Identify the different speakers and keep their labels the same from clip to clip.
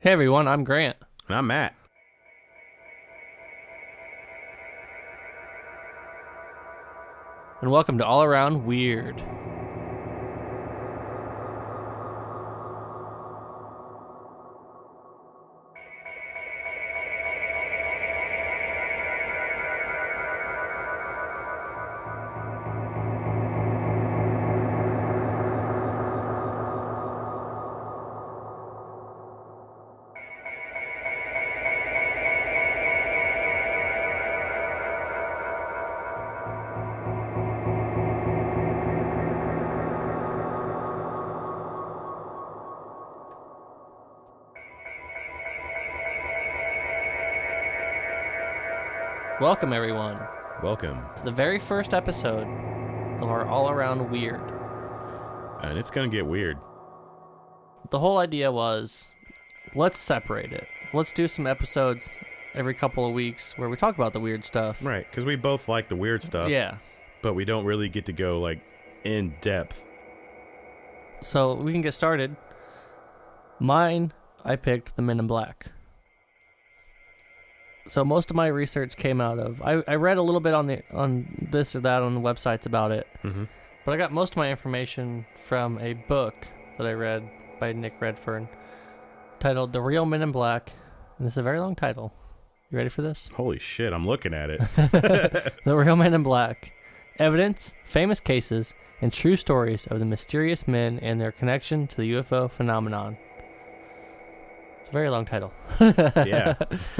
Speaker 1: Hey everyone, I'm Grant.
Speaker 2: And I'm Matt.
Speaker 1: And welcome to All Around Weird. Welcome everyone.
Speaker 2: Welcome.
Speaker 1: The very first episode of our All Around Weird.
Speaker 2: And it's going to get weird.
Speaker 1: The whole idea was, let's separate it. Let's do some episodes every couple of weeks where we talk about the weird stuff.
Speaker 2: Right, because we both like the weird stuff.
Speaker 1: Yeah.
Speaker 2: But we don't really get to go, in depth.
Speaker 1: So we can get started. Mine, I picked the Men in Black. So most of my research came out of I read a little bit on this or that on the websites about it, but I got most of my information from a book that I read by Nick Redfern titled "The Real Men in Black," and this is a very long title. You ready for this?
Speaker 2: Holy shit, I'm looking at it.
Speaker 1: The Real Men in Black: Evidence, Famous Cases, and True Stories of the Mysterious Men and Their Connection to the UFO Phenomenon. It's a very long title.
Speaker 2: Yeah.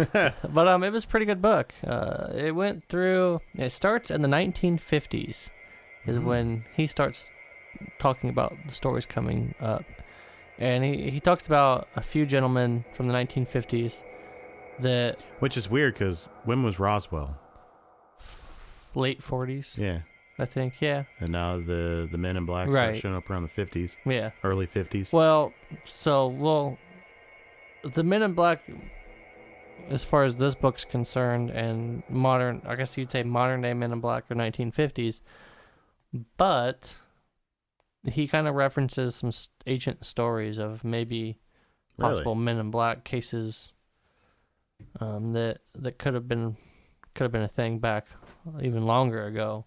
Speaker 1: But it was a pretty good book. It starts in the 1950s is when he starts talking about the stories coming up. And he talks about a few gentlemen from the 1950s that...
Speaker 2: Which is weird, because when was Roswell?
Speaker 1: Late 40s,
Speaker 2: Yeah.
Speaker 1: I think, yeah.
Speaker 2: And now the Men in Black
Speaker 1: Right.
Speaker 2: start showing up around the 50s.
Speaker 1: Yeah.
Speaker 2: Early 50s.
Speaker 1: The Men in Black, as far as this book's concerned, and modern, I guess you'd say modern day Men in Black are 1950s, but he kind of references some ancient stories of maybe possible Men in Black cases that could have been a thing back even longer ago.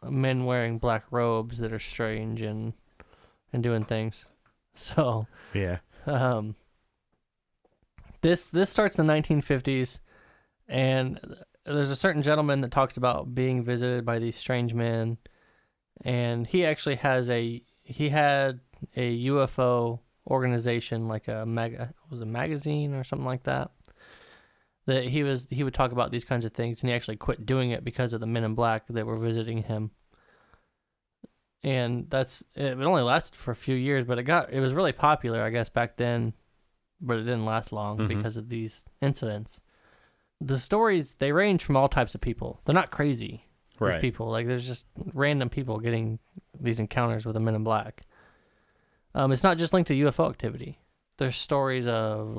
Speaker 1: Men wearing black robes that are strange and doing things. So
Speaker 2: Yeah.
Speaker 1: This starts in the 1950s, and there's a certain gentleman that talks about being visited by these strange men, and he actually had a UFO organization, like a magazine or something like that. That he would talk about these kinds of things, and he actually quit doing it because of the Men in Black that were visiting him. And it only lasted for a few years, but it was really popular, I guess, back then. But it didn't last long because of these incidents. The stories, they range from all types of people. They're not crazy, these people. Like, there's just random people getting these encounters with the Men in Black. It's not just linked to UFO activity. There's stories of,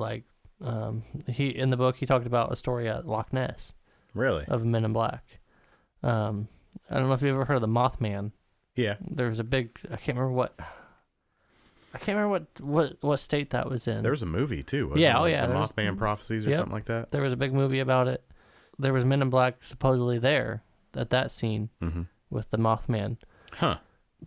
Speaker 1: in the book, he talked about a story at Loch Ness.
Speaker 2: Really?
Speaker 1: Of Men in Black. I don't know if you've ever heard of the Mothman.
Speaker 2: Yeah.
Speaker 1: There was a big, I can't remember what state that was in.
Speaker 2: There was a movie, too.
Speaker 1: Yeah,
Speaker 2: The Mothman Prophecies or something like that.
Speaker 1: There was a big movie about it. There was Men in Black supposedly there at that scene with the Mothman.
Speaker 2: Huh.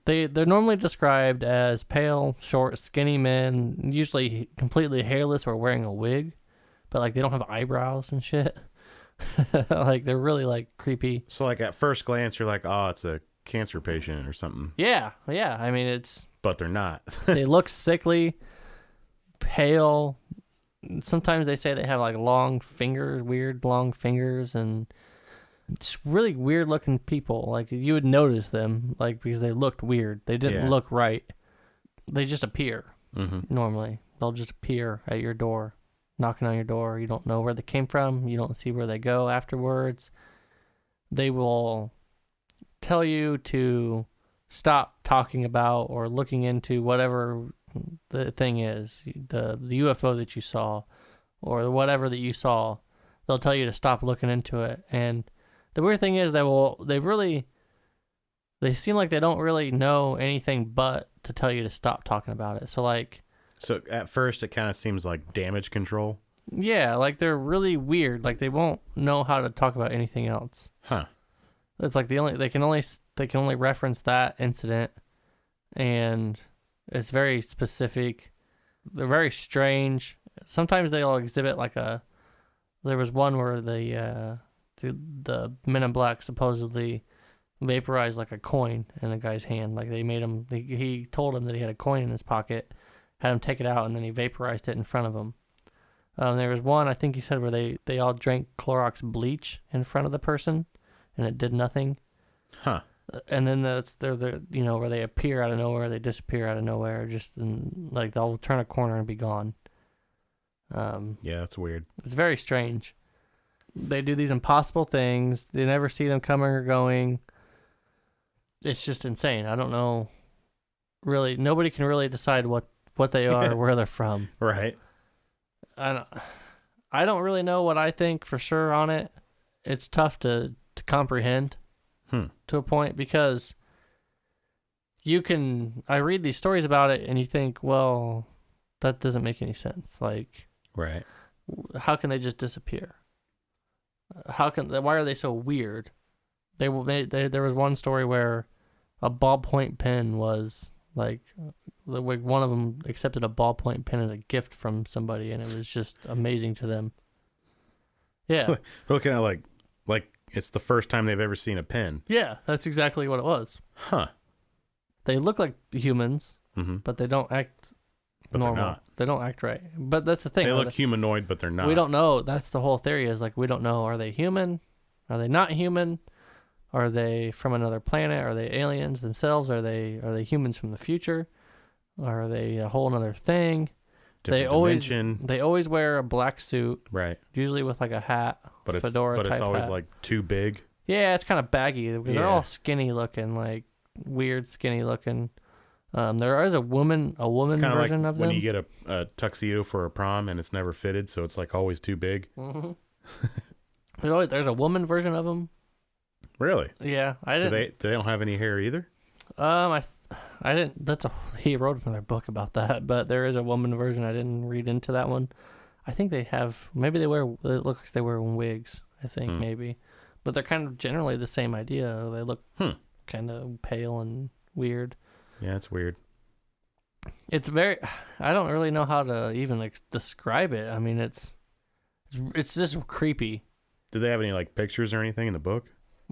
Speaker 1: They're normally described as pale, short, skinny men, usually completely hairless or wearing a wig, but they don't have eyebrows and shit. They're really creepy.
Speaker 2: So at first glance, you're like, oh, it's a cancer patient or something.
Speaker 1: Yeah. I mean,
Speaker 2: But they're not.
Speaker 1: They look sickly, pale. Sometimes they say they have long fingers, weird long fingers, and it's really weird looking people. You would notice them, because they looked weird. They didn't look right. They just appear normally. They'll just appear at your door, knocking on your door. You don't know where they came from. You don't see where they go afterwards. They will tell you to stop talking about or looking into whatever the thing is, the UFO that you saw or whatever that you saw. They'll tell you to stop looking into it. And the weird thing is they seem like they don't really know anything but to tell you to stop talking about it. So
Speaker 2: So at first it kind of seems like damage control.
Speaker 1: Yeah, like they're really weird. Like they won't know how to talk about anything else.
Speaker 2: Huh.
Speaker 1: It's like they can only reference that incident, and it's very specific. They're very strange. Sometimes they'll exhibit like a. There was one where the Men in Black supposedly vaporized like a coin in a guy's hand. Like they made him. He told him that he had a coin in his pocket, had him take it out, and then he vaporized it in front of him. There was one, I think he said, where they all drank Clorox bleach in front of the person, and it did nothing.
Speaker 2: Huh.
Speaker 1: And then they're where they appear out of nowhere, they disappear out of nowhere, like they'll turn a corner and be gone.
Speaker 2: Yeah, that's weird.
Speaker 1: It's very strange. They do these impossible things. They never see them coming or going. It's just insane. I don't know. Really, nobody can really decide what they are or where they're from.
Speaker 2: Right.
Speaker 1: I don't really know what I think for sure on it. It's tough to comprehend to a point, because I read these stories about it and you think, well, that doesn't make any sense. Like,
Speaker 2: right.
Speaker 1: How can they just disappear? Why are they so weird? There was one story where a ballpoint pen was like one of them accepted a ballpoint pen as a gift from somebody, and it was just amazing to them. Yeah.
Speaker 2: Looking at like it's the first time they've ever seen a pen.
Speaker 1: Yeah, that's exactly what it was.
Speaker 2: Huh.
Speaker 1: They look like humans, but they don't act normal.
Speaker 2: They're not.
Speaker 1: They don't act right. But that's the thing.
Speaker 2: They look humanoid, but they're not.
Speaker 1: We don't know. That's the whole theory, is like we don't know. Are they human? Are they not human? Are they from another planet? Are they aliens themselves? Are they humans from the future? Or are they a whole other thing?
Speaker 2: Different dimension.
Speaker 1: They always wear a black suit,
Speaker 2: right?
Speaker 1: Usually with like a hat, fedora type
Speaker 2: it's always
Speaker 1: hat.
Speaker 2: like too big.
Speaker 1: Yeah, it's kind of baggy because they're all skinny looking, like weird skinny looking. There is a woman version
Speaker 2: like
Speaker 1: of them.
Speaker 2: when you get a tuxedo for a prom and it's never fitted, so it's like always too big.
Speaker 1: Mm-hmm. There's a woman version of them.
Speaker 2: Really?
Speaker 1: Yeah, I didn't.
Speaker 2: They don't have any hair either.
Speaker 1: I didn't. He wrote another book about that, but there is a woman version. I didn't read into that one. I think they have. Maybe they wear. It looks like they wear wigs. I think maybe, but they're kind of generally the same idea. They look kind of pale and weird.
Speaker 2: Yeah, it's weird.
Speaker 1: It's very. I don't really know how to even describe it. I mean, it's just creepy.
Speaker 2: Did they have any like pictures or anything in the book?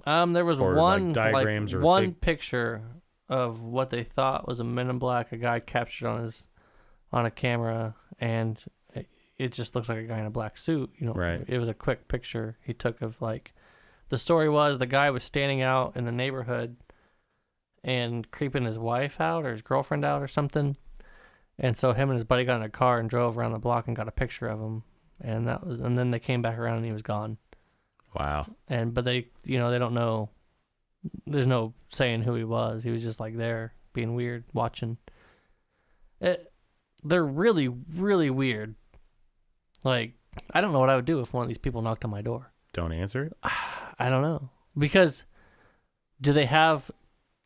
Speaker 1: There was one
Speaker 2: diagrams or
Speaker 1: one picture of what they thought was a Men in Black. A guy captured on a camera, and it just looks like a guy in a black suit.
Speaker 2: Right.
Speaker 1: It was a quick picture he took of like. The story was the guy was standing out in the neighborhood and creeping his wife out or his girlfriend out or something, and so him and his buddy got in a car and drove around the block and got a picture of him, and then they came back around and he was gone.
Speaker 2: Wow.
Speaker 1: But they don't know. There's no saying who he was. He was just like there being weird, watching. They're really, really weird. Like, I don't know what I would do if one of these people knocked on my door.
Speaker 2: Don't answer it?
Speaker 1: I don't know. Because do they have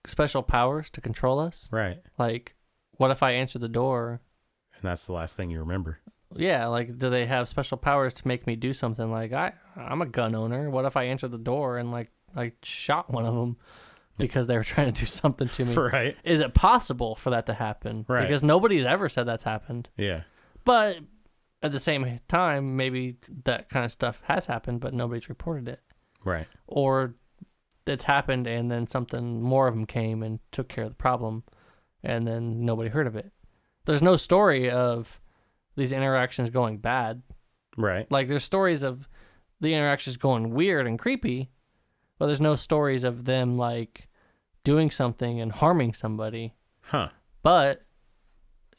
Speaker 1: special powers to control us?
Speaker 2: Right.
Speaker 1: Like, what if I answer the door?
Speaker 2: And that's the last thing you remember.
Speaker 1: Yeah, like, do they have special powers to make me do something? Like, I'm a gun owner. What if I answered the door and, like, I shot one of them because they were trying to do something to me?
Speaker 2: Right.
Speaker 1: Is it possible for that to happen?
Speaker 2: Right.
Speaker 1: Because nobody's ever said that's happened.
Speaker 2: Yeah.
Speaker 1: But at the same time, maybe that kind of stuff has happened, but nobody's reported it.
Speaker 2: Right.
Speaker 1: Or it's happened and then more of them came and took care of the problem, and then nobody heard of it. There's no story of these interactions going bad.
Speaker 2: Right.
Speaker 1: Like, there's stories of the interactions going weird and creepy, but there's no stories of them, like, doing something and harming somebody.
Speaker 2: Huh.
Speaker 1: But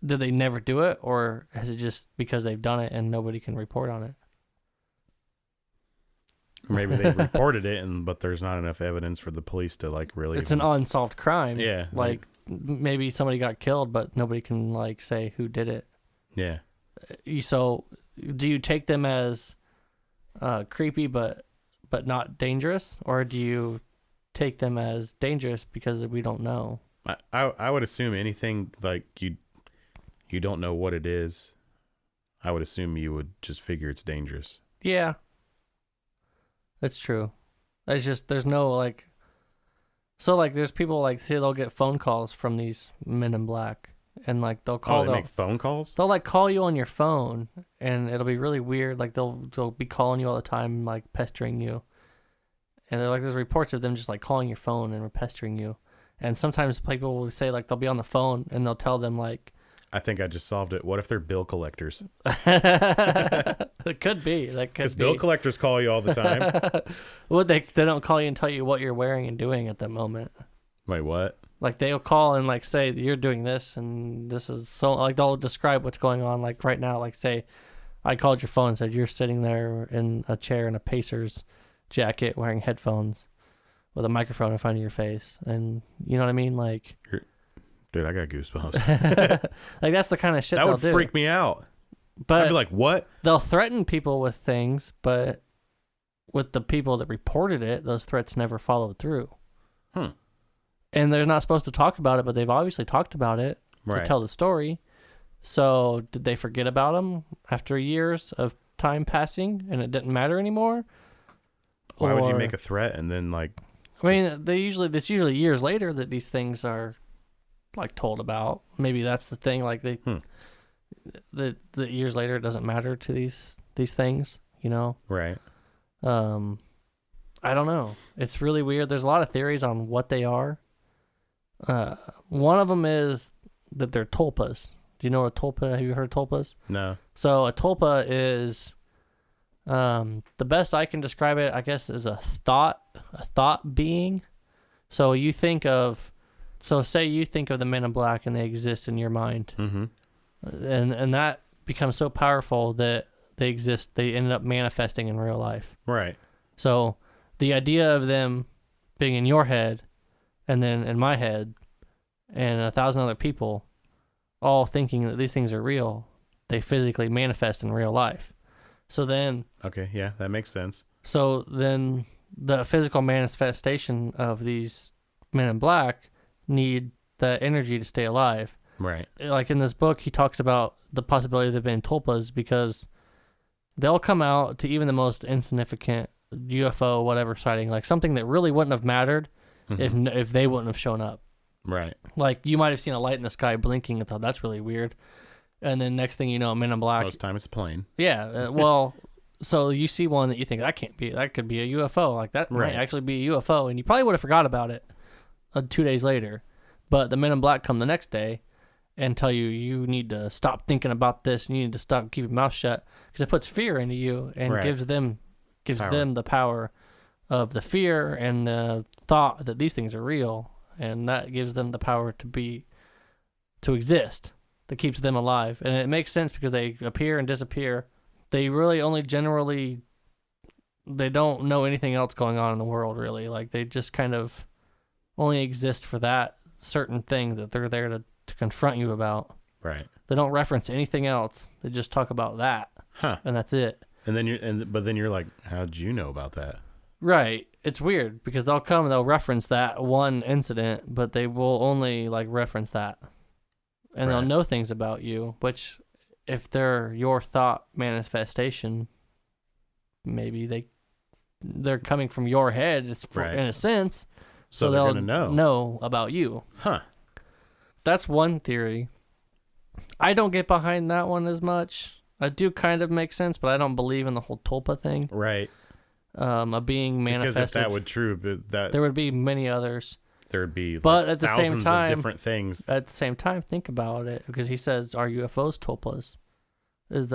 Speaker 1: did they never do it, or is it just because they've done it and nobody can report on it?
Speaker 2: Or maybe they've reported it, but there's not enough evidence for the police to, like, really...
Speaker 1: It's an unsolved crime.
Speaker 2: Yeah.
Speaker 1: Like, maybe somebody got killed, but nobody can, like, say who did it.
Speaker 2: Yeah.
Speaker 1: So, do you take them as creepy but not dangerous, or do you take them as dangerous because we don't know?
Speaker 2: I would assume anything like you you don't know what it is, I would assume you would just figure it's dangerous.
Speaker 1: Yeah. That's true. It's just, there's no, like... So, like, there's people, like, say they'll get phone calls from these men in black. And, like, they'll call...
Speaker 2: they make phone calls?
Speaker 1: They'll, like, call you on your phone. And it'll be really weird. Like, they'll be calling you all the time, like, pestering you. And they're like, there's reports of them just, like, calling your phone and pestering you. And sometimes people will say, like, they'll be on the phone and they'll tell them, like...
Speaker 2: I think I just solved it. What if they're bill collectors?
Speaker 1: It could be. That could be.
Speaker 2: Because bill collectors call you all the time.
Speaker 1: Well, they don't call you and tell you what you're wearing and doing at that moment.
Speaker 2: Wait, what?
Speaker 1: Like, they'll call and, like, say, you're doing this and this is so... Like, they'll describe what's going on. Like, right now, like, say, I called your phone and said, you're sitting there in a chair in a Pacers jacket wearing headphones with a microphone in front of your face. And, you know what I mean? Like...
Speaker 2: Dude, I got goosebumps.
Speaker 1: Like, that's the kind of shit
Speaker 2: that
Speaker 1: they'll
Speaker 2: would
Speaker 1: do.
Speaker 2: freak me out.
Speaker 1: But
Speaker 2: I'd be like, what?
Speaker 1: They'll threaten people with things, but with the people that reported it, those threats never followed through. And they're not supposed to talk about it, but they've obviously talked about it to tell the story. So did they forget about them after years of time passing and it didn't matter anymore?
Speaker 2: Why would you make a threat and then, like...
Speaker 1: I mean, it's usually years later that these things are... like told about. Maybe that's the thing, like they the years later it doesn't matter to these things, you know.
Speaker 2: Right.
Speaker 1: I don't know, it's really weird. There's a lot of theories on what they are. One of them is that they're tulpas. Do you know what a tulpa? Have you heard of tulpas?
Speaker 2: No. So
Speaker 1: a tulpa is the best I can describe it, I guess, is a thought being. So you think of say you think of the Men in Black and they exist in your mind.
Speaker 2: Mm-hmm.
Speaker 1: And that becomes so powerful that they exist. They ended up manifesting in real life.
Speaker 2: Right.
Speaker 1: So the idea of them being in your head and then in my head and 1,000 other people all thinking that these things are real, they physically manifest in real life. So then...
Speaker 2: Okay, yeah, that makes sense.
Speaker 1: So then the physical manifestation of these Men in Black need the energy to stay alive.
Speaker 2: Right.
Speaker 1: Like in this book, he talks about the possibility of there being tulpas because they'll come out to even the most insignificant UFO, whatever sighting, like something that really wouldn't have mattered if they wouldn't have shown up.
Speaker 2: Right.
Speaker 1: Like you might have seen a light in the sky blinking and thought that's really weird. And then next thing you know, Men in Black.
Speaker 2: Most time it's a plane.
Speaker 1: Yeah. Well, so you see one that you think that could be a UFO. Like that might actually be a UFO. And you probably would have forgot about it 2 days later. But the Men in Black come the next day and tell you, you need to stop thinking about this. And you need to stop keeping your mouth shut because it puts fear into you and gives them the power of the fear and the thought that these things are real. And that gives them the power to exist. That keeps them alive. And it makes sense because they appear and disappear. They really only they don't know anything else going on in the world, really. Like, they just kind of only exist for that certain thing that they're there to confront you about.
Speaker 2: Right.
Speaker 1: They don't reference anything else. They just talk about that.
Speaker 2: Huh.
Speaker 1: And that's it.
Speaker 2: And then but then you're like, how'd you know about that?
Speaker 1: Right. It's weird because they'll come and they'll reference that one incident, but they will only like reference that. And they'll know things about you, which if they're your thought manifestation, maybe they're coming from your head in a sense.
Speaker 2: So they're going to
Speaker 1: know about you.
Speaker 2: Huh.
Speaker 1: That's one theory. I don't get behind that one as much. I do kind of make sense, but I don't believe in the whole tulpa thing.
Speaker 2: Right.
Speaker 1: A being manifested.
Speaker 2: Because if that would true,
Speaker 1: there would be many others.
Speaker 2: There would be
Speaker 1: but at the same time,
Speaker 2: different things.
Speaker 1: At the same time, think about it, because he says, "Are UFOs tulpas? Is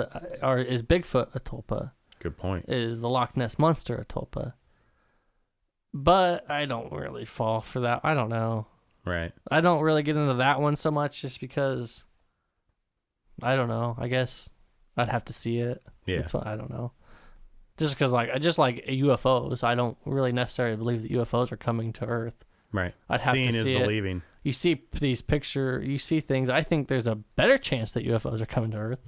Speaker 1: Bigfoot a tulpa?
Speaker 2: Good point.
Speaker 1: Is the Loch Ness Monster a tulpa?" But I don't really fall for that. I don't know.
Speaker 2: Right.
Speaker 1: I don't really get into that one so much, just because. I don't know. I guess I'd have to see it.
Speaker 2: Yeah.
Speaker 1: That's what I don't know. Just because, like UFOs, I don't really necessarily believe that UFOs are coming to Earth.
Speaker 2: Right.
Speaker 1: I'd have
Speaker 2: Seeing
Speaker 1: to see
Speaker 2: is
Speaker 1: it.
Speaker 2: believing.
Speaker 1: You see these you see things. I think there's a better chance that UFOs are coming to Earth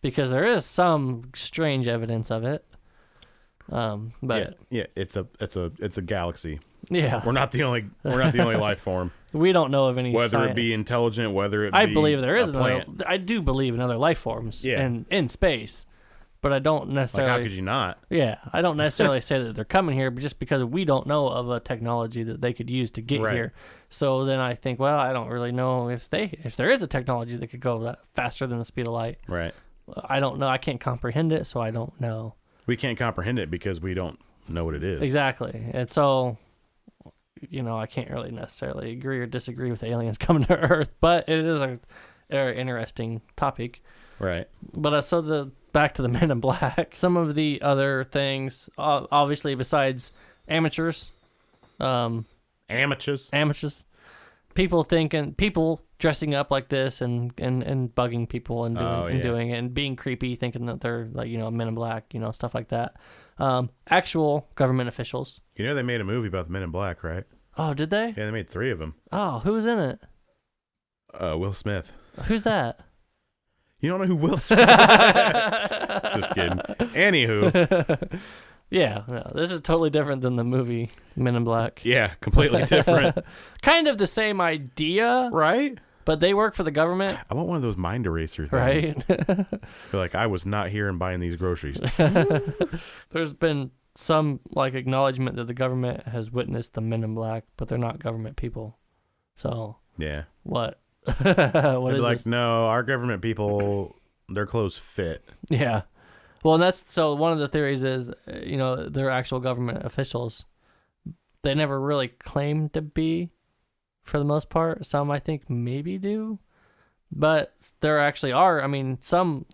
Speaker 1: because there is some strange evidence of it. But
Speaker 2: it's a galaxy.
Speaker 1: yeah,
Speaker 2: We're not the only life form.
Speaker 1: we don't know of any.
Speaker 2: Whether it be intelligent, whether it
Speaker 1: I
Speaker 2: be
Speaker 1: believe there is
Speaker 2: a
Speaker 1: another.
Speaker 2: plant.
Speaker 1: I do believe in other life forms.
Speaker 2: Yeah.
Speaker 1: in space, but I don't
Speaker 2: Like,
Speaker 1: necessarily.
Speaker 2: how could you not?
Speaker 1: Yeah, I don't necessarily say that they're coming here, but just because we don't know of a technology that they could use to get
Speaker 2: Right.
Speaker 1: here. So then I think, well, I don't really know if there is a technology that could go that faster than the speed of light.
Speaker 2: Right.
Speaker 1: I don't know. I can't comprehend it, so I don't know.
Speaker 2: We can't comprehend it because we don't know what it is.
Speaker 1: Exactly. And so, I can't really necessarily agree or disagree with aliens coming to Earth, but it is a very interesting topic.
Speaker 2: Right.
Speaker 1: But back to the Men in Black, some of the other things, obviously besides amateurs,
Speaker 2: Amateurs.
Speaker 1: people dressing up like this and bugging people and doing it and being creepy, thinking that they're like, Men in Black, stuff like that. Actual government officials.
Speaker 2: You know they made a movie about the Men in Black, right?
Speaker 1: Oh, did they?
Speaker 2: Yeah, they made 3 of them.
Speaker 1: Oh, who was in it?
Speaker 2: Will Smith.
Speaker 1: Who's that?
Speaker 2: You don't know who Will Smith is? Just kidding. Anywho.
Speaker 1: Yeah, no, this is totally different than the movie Men in Black.
Speaker 2: Yeah, completely different.
Speaker 1: Kind of the same idea,
Speaker 2: Right?
Speaker 1: but they work for the government.
Speaker 2: I want one of those mind eraser things.
Speaker 1: Right?
Speaker 2: Feel like I was not here and buying these groceries.
Speaker 1: There's been some acknowledgement that the government has witnessed the Men in Black, but they're not government people. So
Speaker 2: Yeah.
Speaker 1: what? What
Speaker 2: They'd be
Speaker 1: is
Speaker 2: like,
Speaker 1: this?
Speaker 2: no, our government people, their clothes fit.
Speaker 1: Yeah. Well, and so one of the theories is, they're actual government officials. They never really claim to be, for the most part. Some, I think, maybe do. But there actually are. I mean, some,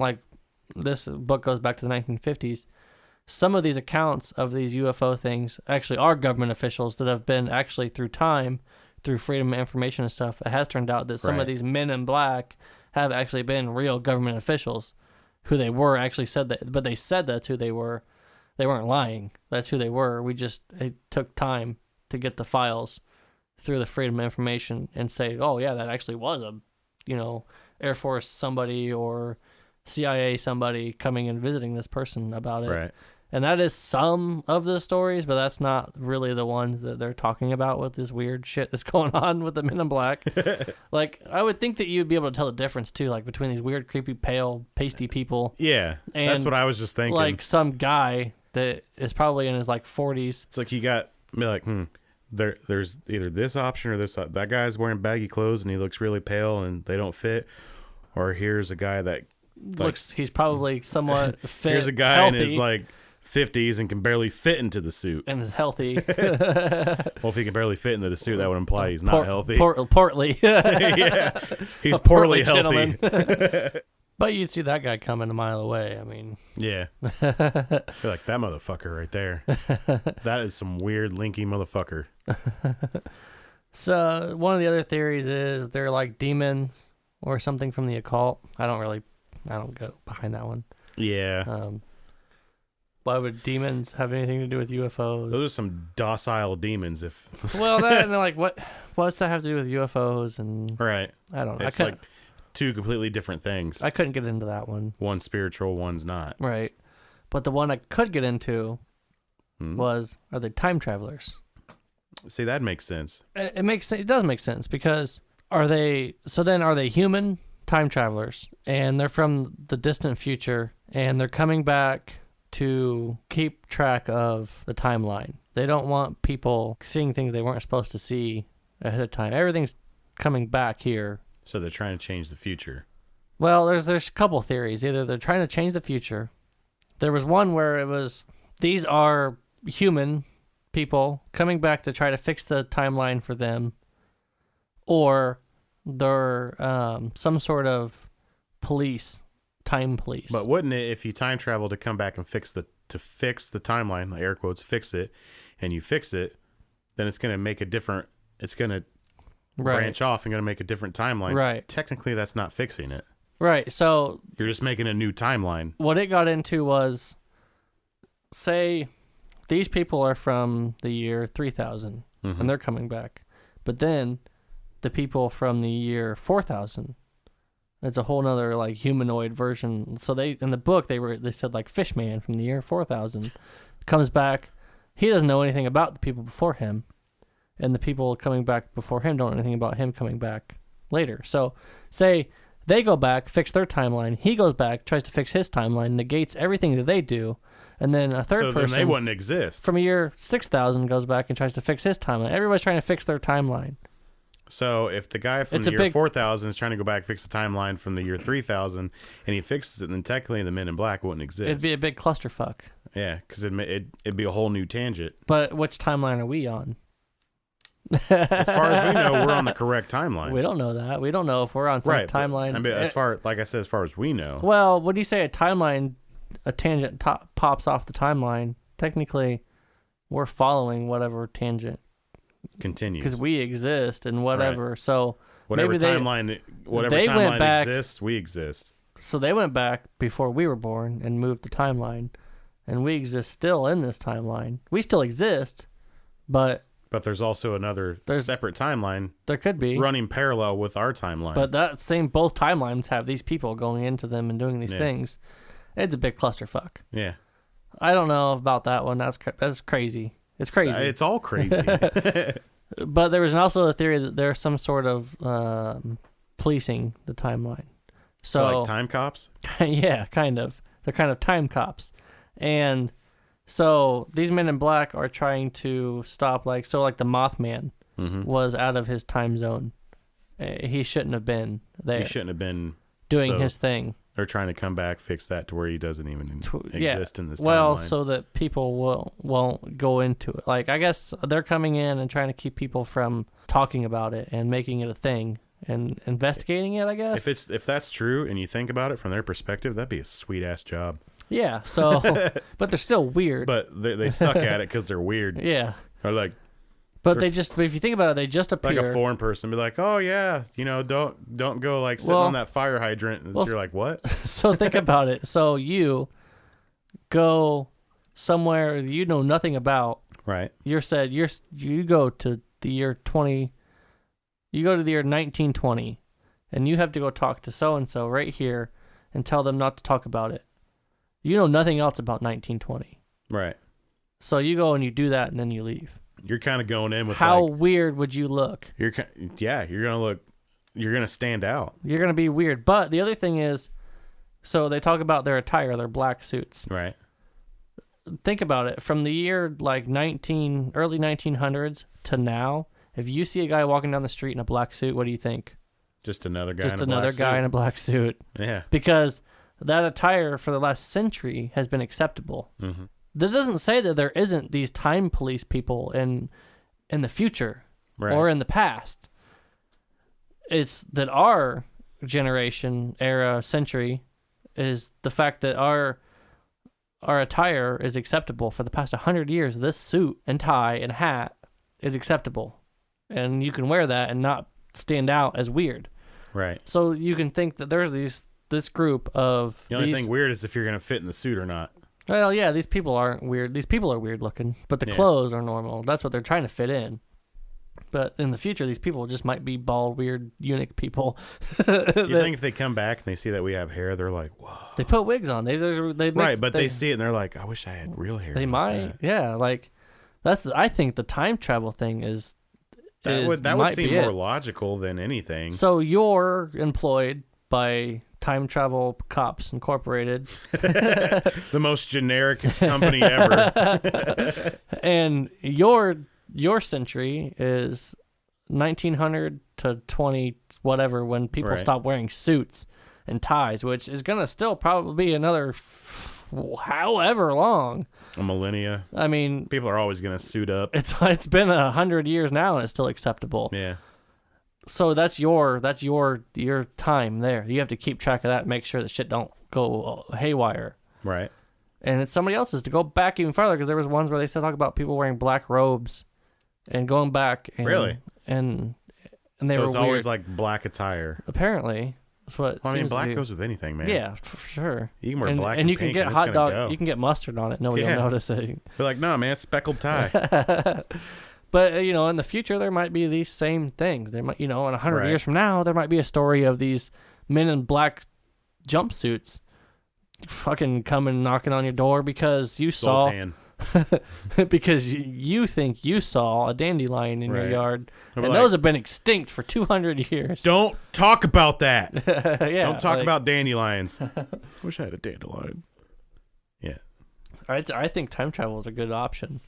Speaker 1: this book goes back to the 1950s. Some of these accounts of these UFO things actually are government officials that have been actually through time, through freedom of information and stuff. It has turned out that some of these Men in Black have actually been real government officials who they were, actually said that, but they said that's who they were. They weren't lying. That's who they were. It took time to get the files through the freedom of information and say, oh yeah, that actually was a, Air Force somebody or CIA somebody coming and visiting this person about it.
Speaker 2: Right.
Speaker 1: And that is some of the stories, but that's not really the ones that they're talking about with this weird shit that's going on with the Men in Black. I would think that you'd be able to tell the difference, too, between these weird, creepy, pale, pasty people.
Speaker 2: Yeah,
Speaker 1: and
Speaker 2: that's what I was just thinking.
Speaker 1: Some guy that is probably in his, 40s.
Speaker 2: It's like you got, there's either this option or this. That guy's wearing baggy clothes and he looks really pale and they don't fit. Or here's a guy that
Speaker 1: he's probably somewhat fit.
Speaker 2: Here's a guy
Speaker 1: healthy,
Speaker 2: in his, 50s and can barely fit into the suit.
Speaker 1: and is healthy.
Speaker 2: Well, if he can barely fit into the suit, that would imply he's not healthy.
Speaker 1: Portly.
Speaker 2: Yeah, he's poorly healthy.
Speaker 1: But you'd see that guy coming a mile away. I mean,
Speaker 2: yeah. You're like, that motherfucker right there. That is some weird linky motherfucker.
Speaker 1: So one of the other theories is they're like demons or something from the occult. I don't go behind that one.
Speaker 2: Yeah.
Speaker 1: Why would demons have anything to do with UFOs?
Speaker 2: Those are some docile demons.
Speaker 1: Well, that and they're like, what's that have to do with UFOs? And
Speaker 2: right.
Speaker 1: I don't know.
Speaker 2: It's like 2 completely different things.
Speaker 1: I couldn't get into that one.
Speaker 2: One's spiritual, one's not.
Speaker 1: Right. But the one I could get into was, are they time travelers?
Speaker 2: See, that makes sense.
Speaker 1: It does make sense because are they human time travelers and they're from the distant future and they're coming back to keep track of the timeline. They don't want people seeing things they weren't supposed to see ahead of time. Everything's coming back here.
Speaker 2: So they're trying to change the future.
Speaker 1: Well, there's a couple theories. Either they're trying to change the future. There was one where it was, these are human people coming back to try to fix the timeline for them, or they're some sort of time police.
Speaker 2: But wouldn't it, if you time travel to come back and fix the timeline, air quotes, fix it, and you fix it, then it's going to make it's going to branch off and going to make a different timeline.
Speaker 1: Right.
Speaker 2: Technically, that's not fixing it.
Speaker 1: Right. So
Speaker 2: you're just making a new timeline.
Speaker 1: What it got into was, say, these people are from the year 3000 and they're coming back. But then the people from the year 4000, it's a whole nother humanoid version. So in the book they said Fishman from the year 4000. comes back. He doesn't know anything about the people before him, and the people coming back before him don't know anything about him coming back later. So, say they go back, fix their timeline. He goes back, tries to fix his timeline, negates everything that they do, and then a third person
Speaker 2: then they wouldn't exist.
Speaker 1: from a year 6000 goes back and tries to fix his timeline. Everybody's trying to fix their timeline.
Speaker 2: So if the guy from the year 4000 is trying to go back and fix the timeline from the year 3000 and he fixes it, then technically the Men in Black wouldn't exist.
Speaker 1: It'd be a big clusterfuck.
Speaker 2: Yeah, because it'd be a whole new tangent.
Speaker 1: But which timeline are we on?
Speaker 2: As far as we know, we're on the correct timeline.
Speaker 1: We don't know that. We don't know if we're on some timeline.
Speaker 2: I mean, as far as we know.
Speaker 1: Well, when you say a timeline, a tangent pops off the timeline, technically we're following whatever tangent
Speaker 2: continues.
Speaker 1: Because we exist and whatever. Right. So
Speaker 2: whatever timeline exists, we exist.
Speaker 1: So they went back before we were born and moved the timeline, and we exist still in this timeline. We still exist, but
Speaker 2: there's also another separate timeline.
Speaker 1: There could be
Speaker 2: running parallel with our timeline.
Speaker 1: But both timelines have these people going into them and doing these things. It's a big clusterfuck.
Speaker 2: Yeah.
Speaker 1: I don't know about that one. That's crazy. It's crazy.
Speaker 2: It's all crazy.
Speaker 1: But there was also a theory that there's some sort of policing the timeline. So
Speaker 2: like time cops?
Speaker 1: Yeah, kind of. They're kind of time cops. And so these Men in Black are trying to stop, like the Mothman was out of his time zone. He shouldn't have been there.
Speaker 2: He shouldn't have been
Speaker 1: doing his thing.
Speaker 2: They're trying to come back, fix that to where he doesn't even exist in this timeline.
Speaker 1: Well, so that people won't go into it. Like, I guess they're coming in and trying to keep people from talking about it and making it a thing and investigating it, I guess.
Speaker 2: If that's true and you think about it from their perspective, that'd be a sweet-ass job.
Speaker 1: Yeah, so, but they're still weird.
Speaker 2: But they suck at it because they're weird.
Speaker 1: Yeah.
Speaker 2: Or like...
Speaker 1: But if you think about it, they just appear.
Speaker 2: Like a foreign person be like, oh yeah, don't go like sitting on that fire hydrant. And you're like, what?
Speaker 1: So think about it. So you go somewhere you know nothing about.
Speaker 2: Right.
Speaker 1: You go to the year 1920, and you have to go talk to so-and-so right here and tell them not to talk about it. You know nothing else about 1920.
Speaker 2: Right.
Speaker 1: So you go and you do that and then you leave.
Speaker 2: You're kind of going in with
Speaker 1: how weird would you look?
Speaker 2: You're going to stand out.
Speaker 1: You're going to be weird. But the other thing is, so they talk about their attire, their black suits.
Speaker 2: Right.
Speaker 1: Think about it. From the year like early 1900s to now, if you see a guy walking down the street in a black suit, what do you think?
Speaker 2: Just another guy
Speaker 1: in a black suit.
Speaker 2: Yeah.
Speaker 1: Because that attire for the last century has been acceptable.
Speaker 2: Mm-hmm.
Speaker 1: That doesn't say that there isn't these time police people in the future or in the past. It's that our generation, era, century is the fact that our attire is acceptable. For the past 100 years, this suit and tie and hat is acceptable. And you can wear that and not stand out as weird.
Speaker 2: Right.
Speaker 1: So you can think that there's this group of...
Speaker 2: The only thing weird is if you're going to fit in the suit or not.
Speaker 1: Well, yeah, these people aren't weird. These people are weird looking, but the clothes are normal. That's what they're trying to fit in. But in the future, these people just might be bald, weird, eunuch people.
Speaker 2: You think if they come back and they see that we have hair, they're like, whoa.
Speaker 1: They put wigs on. They
Speaker 2: see it and they're like, I wish I had real hair.
Speaker 1: They might, yeah. Like, I think the time travel thing is...
Speaker 2: That would seem more logical than anything.
Speaker 1: So you're employed by... Time Travel Cops Incorporated.
Speaker 2: The most generic company ever.
Speaker 1: And your century is 1900 to 20 whatever, when people stop wearing suits and ties, which is going to still probably be another however long.
Speaker 2: A millennia.
Speaker 1: I mean,
Speaker 2: people are always going to suit up.
Speaker 1: It's been 100 years now and it's still acceptable.
Speaker 2: Yeah.
Speaker 1: So that's your time there. You have to keep track of that and make sure that shit don't go haywire.
Speaker 2: Right.
Speaker 1: And it's somebody else's to go back even farther, because there was ones where they still talk about people wearing black robes and going back. And,
Speaker 2: really?
Speaker 1: And they were
Speaker 2: it's
Speaker 1: weird.
Speaker 2: Always like black attire.
Speaker 1: Apparently. That's what it seems
Speaker 2: black
Speaker 1: to be.
Speaker 2: goes with anything, man.
Speaker 1: Yeah, for sure.
Speaker 2: You can wear black
Speaker 1: and you
Speaker 2: pink
Speaker 1: can get hot dog. You can get mustard on it. Nobody will notice it.
Speaker 2: They're like, no, man, it's speckled tie.
Speaker 1: But, in the future, there might be these same things. There might, in 100 years from now, there might be a story of these men in black jumpsuits fucking coming knocking on your door because you saw... because you think you saw a dandelion in your yard, and
Speaker 2: like,
Speaker 1: those have been extinct for 200 years.
Speaker 2: Don't talk about that.
Speaker 1: Yeah,
Speaker 2: don't talk about dandelions. Wish I had a dandelion. Yeah.
Speaker 1: I think time travel is a good option.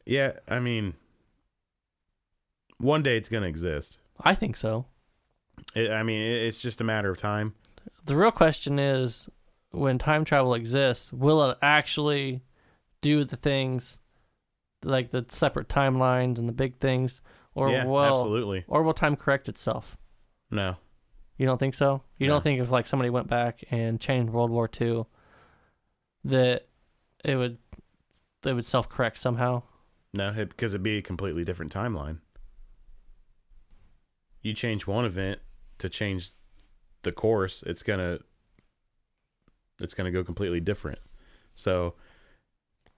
Speaker 2: Yeah, I mean, one day it's going to exist.
Speaker 1: I think so.
Speaker 2: It's just a matter of time.
Speaker 1: The real question is, when time travel exists, will it actually do the things like the separate timelines and the big things, or
Speaker 2: absolutely,
Speaker 1: or will time correct itself?
Speaker 2: No,
Speaker 1: you don't think so. You don't think if like somebody went back and changed World War II, that they would self-correct somehow?
Speaker 2: No, because it'd be a completely different timeline. You change one event to change the course, it's gonna go completely different. So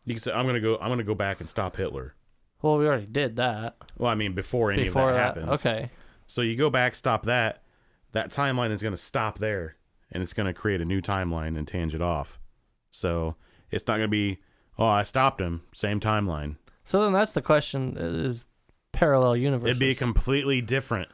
Speaker 2: you can say, I'm gonna go back and stop Hitler.
Speaker 1: Well, we already did that.
Speaker 2: Well, I mean, before any of that happens.
Speaker 1: Okay.
Speaker 2: So you go back, stop that. That timeline is gonna stop there, and it's gonna create a new timeline and tangent off. So it's not gonna be, oh, I stopped him, same timeline.
Speaker 1: So then that's the question: is parallel universes?
Speaker 2: It'd be completely different.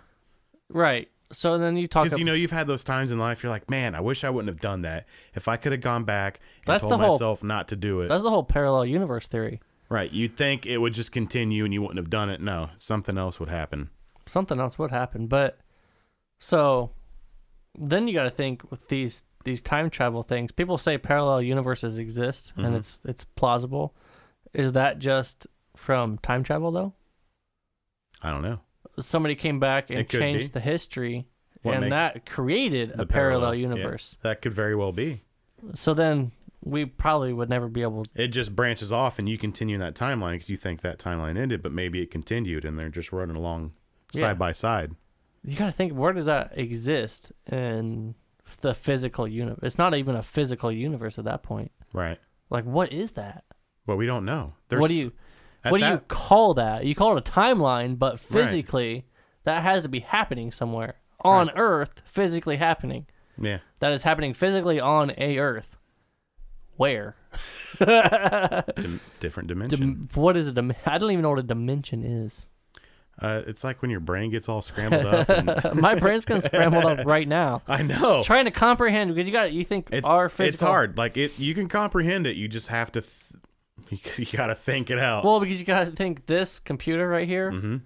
Speaker 1: Right. So then you talk...
Speaker 2: Because, you've had those times in life, you're like, man, I wish I wouldn't have done that. If I could have gone back and told myself not to do it.
Speaker 1: That's the whole parallel universe theory.
Speaker 2: Right. You'd think it would just continue and you wouldn't have done it. No, something else would happen.
Speaker 1: Something else would happen. But, so, then you got to think with these time travel things. People say parallel universes exist, and it's plausible. Is that just from time travel, though?
Speaker 2: I don't know.
Speaker 1: Somebody came back and changed the history, and that created a parallel universe.
Speaker 2: Yeah, that could very well be.
Speaker 1: So then we probably would never be able to...
Speaker 2: It just branches off, and you continue in that timeline because you think that timeline ended, but maybe it continued, and they're just running along side by side.
Speaker 1: You got to think, where does that exist in the physical universe? It's not even a physical universe at that point.
Speaker 2: Right.
Speaker 1: Like, what is that?
Speaker 2: Well, we don't know.
Speaker 1: What do you call that? You call it a timeline, but physically, that has to be happening somewhere on Earth, physically happening.
Speaker 2: Yeah.
Speaker 1: That is happening physically on a Earth. Where?
Speaker 2: Different dimension.
Speaker 1: What is it? I don't even know what a dimension is.
Speaker 2: It's like when your brain gets all scrambled up. And
Speaker 1: My brain's getting scrambled up right now.
Speaker 2: I know.
Speaker 1: Trying to comprehend, because you think our physical...
Speaker 2: It's hard. Like, you can comprehend it. You just have to... You got to think it out.
Speaker 1: Well, because you got to think this computer right here,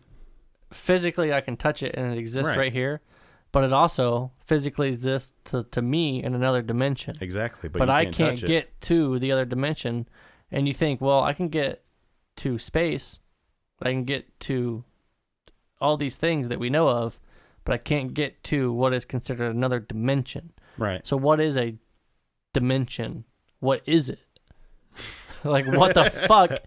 Speaker 1: physically I can touch it and it exists right here, but it also physically exists to me in another dimension.
Speaker 2: Exactly.
Speaker 1: But I can't get to the other dimension. And you think, well, I can get to space. I can get to all these things that we know of, but I can't get to what is considered another dimension.
Speaker 2: Right.
Speaker 1: So what is a dimension? What is it? Like, what the fuck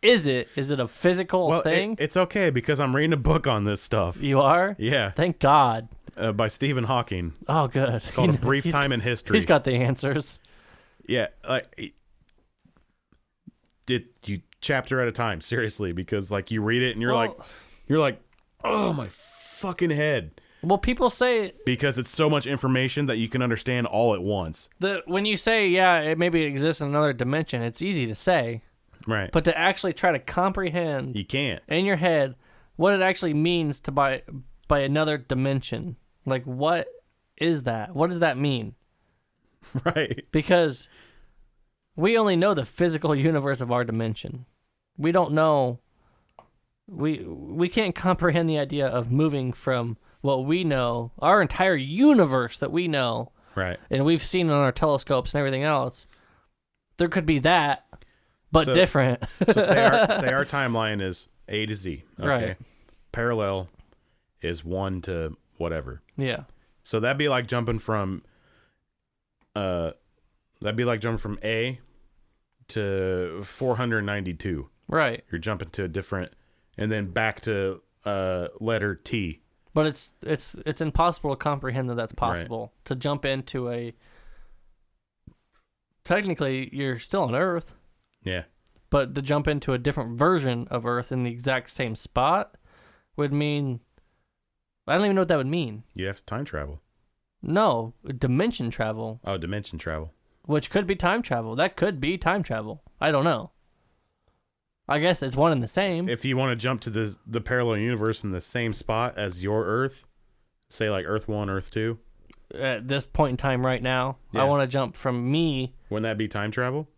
Speaker 1: is it? Is it a physical thing?
Speaker 2: It's okay because I'm reading a book on this stuff.
Speaker 1: You are?
Speaker 2: Yeah.
Speaker 1: Thank God.
Speaker 2: By Stephen Hawking.
Speaker 1: Oh, good.
Speaker 2: It's called A Brief Time in History.
Speaker 1: He's got the answers.
Speaker 2: Yeah. You chapter at a time, seriously, because like you read it and you're like, oh my fucking head.
Speaker 1: Well, people say...
Speaker 2: Because it's so much information that you can understand all at once.
Speaker 1: When you say, it maybe exists in another dimension, it's easy to say.
Speaker 2: Right.
Speaker 1: But to actually try to comprehend...
Speaker 2: You can't.
Speaker 1: In your head, what it actually means to by another dimension. Like, what is that? What does that mean?
Speaker 2: Right.
Speaker 1: Because we only know the physical universe of our dimension. We don't know... We can't comprehend the idea of moving from... what we know, our entire universe that we know,
Speaker 2: right, and
Speaker 1: we've seen on our telescopes and everything else, there could be that, but different.
Speaker 2: So say our timeline is A to Z. Okay.
Speaker 1: Right.
Speaker 2: Parallel is 1 to whatever.
Speaker 1: Yeah.
Speaker 2: So that'd be like jumping from A to 492.
Speaker 1: Right.
Speaker 2: You're jumping to a different, and then back to letter T.
Speaker 1: But it's impossible to comprehend that that's possible. Right. To jump into a... Technically, you're still on Earth.
Speaker 2: Yeah.
Speaker 1: But to jump into a different version of Earth in the exact same spot would mean... I don't even know what that would mean.
Speaker 2: You have to time travel.
Speaker 1: No, dimension travel.
Speaker 2: Oh, dimension travel.
Speaker 1: Which could be time travel. That could be time travel. I don't know. I guess it's one and the same.
Speaker 2: If you want to jump to the parallel universe in the same spot as your Earth, say like Earth 1, Earth 2.
Speaker 1: At this point in time right now,
Speaker 2: Yeah.
Speaker 1: I want to jump from me.
Speaker 2: Wouldn't that be time travel?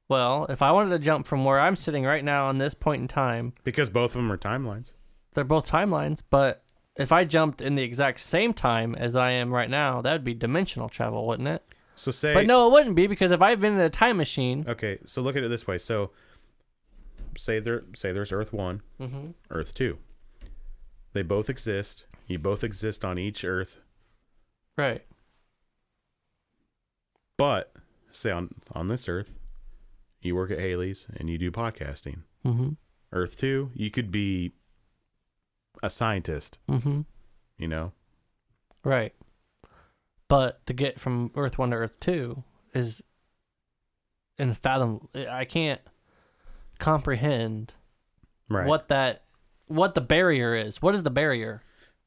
Speaker 1: Well, if I wanted to jump from where I'm sitting right now on this point in time.
Speaker 2: Because both of them are timelines.
Speaker 1: They're both timelines, but if I jumped in the exact same time as I am right now, that would be dimensional travel, wouldn't it?
Speaker 2: So say...
Speaker 1: But no, it wouldn't be, because if I've been in a time machine...
Speaker 2: Okay, so look at it this way. So say there's Earth 1, Earth 2. They both exist. You both exist on each Earth.
Speaker 1: Right.
Speaker 2: But say on this Earth, you work at Haley's and you do podcasting. Earth 2, you could be a scientist. You know?
Speaker 1: Right. But to get from Earth 1 to Earth 2 is unfathomable. I can't comprehend what the barrier is. What is the barrier?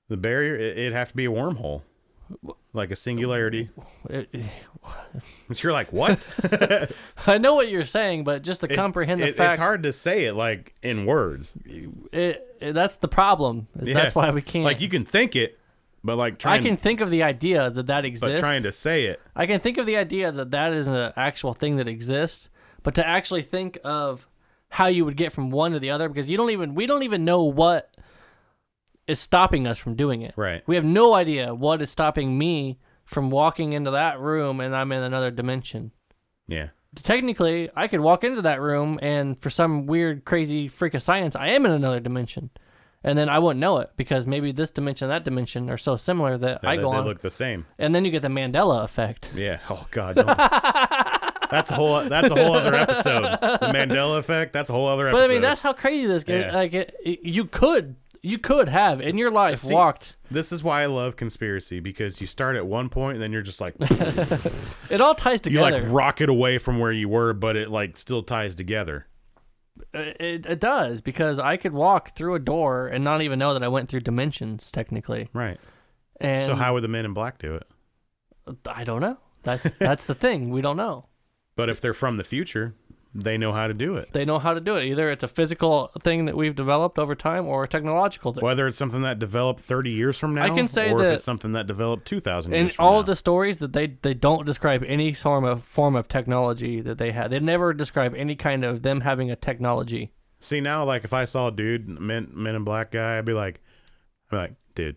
Speaker 2: The barrier, it'd have to be a wormhole. Like a singularity. You're like, what?
Speaker 1: I know what you're saying, but just to comprehend the fact...
Speaker 2: It's hard to say it like in words.
Speaker 1: That's the problem. That's why we can't...
Speaker 2: Like you can think it, but like
Speaker 1: I can think of the idea that exists.
Speaker 2: But trying to say it.
Speaker 1: I can think of the idea that is an actual thing that exists, but to actually think of how you would get from one to the other, because we don't even know what is stopping us from doing it.
Speaker 2: Right.
Speaker 1: We have no idea what is stopping me from walking into that room and I'm in another dimension.
Speaker 2: Yeah.
Speaker 1: Technically, I could walk into that room and for some weird, crazy freak of science, I am in another dimension. And then I wouldn't know it because maybe this dimension and that dimension are so similar that
Speaker 2: they
Speaker 1: on.
Speaker 2: They look the same.
Speaker 1: And then you get the Mandela effect.
Speaker 2: Yeah. Oh, God. No. That's a whole other episode. The Mandela effect, that's a whole other episode.
Speaker 1: But I mean, that's how crazy this game.
Speaker 2: Yeah.
Speaker 1: Like you could have in your life walked.
Speaker 2: This is why I love conspiracy, because you start at one point and then you're just like
Speaker 1: it all ties together.
Speaker 2: You like rocket away from where you were, but it like still ties together.
Speaker 1: It does, because I could walk through a door and not even know that I went through dimensions technically.
Speaker 2: Right.
Speaker 1: And
Speaker 2: so how would the Men in Black do it?
Speaker 1: I don't know. That's the thing. We don't know.
Speaker 2: But if they're from the future, they know how to do it.
Speaker 1: They know how to do it. Either it's a physical thing that we've developed over time or a technological thing.
Speaker 2: Whether it's something that developed 30 years from now,
Speaker 1: I can say
Speaker 2: or
Speaker 1: that
Speaker 2: if it's something that developed 2,000 years from
Speaker 1: in all
Speaker 2: now.
Speaker 1: of the stories that they don't describe any form of technology that they had. They never describe any kind of them having a technology.
Speaker 2: See, now, like, if I saw a dude, Men in Black guy, I'd be like, dude.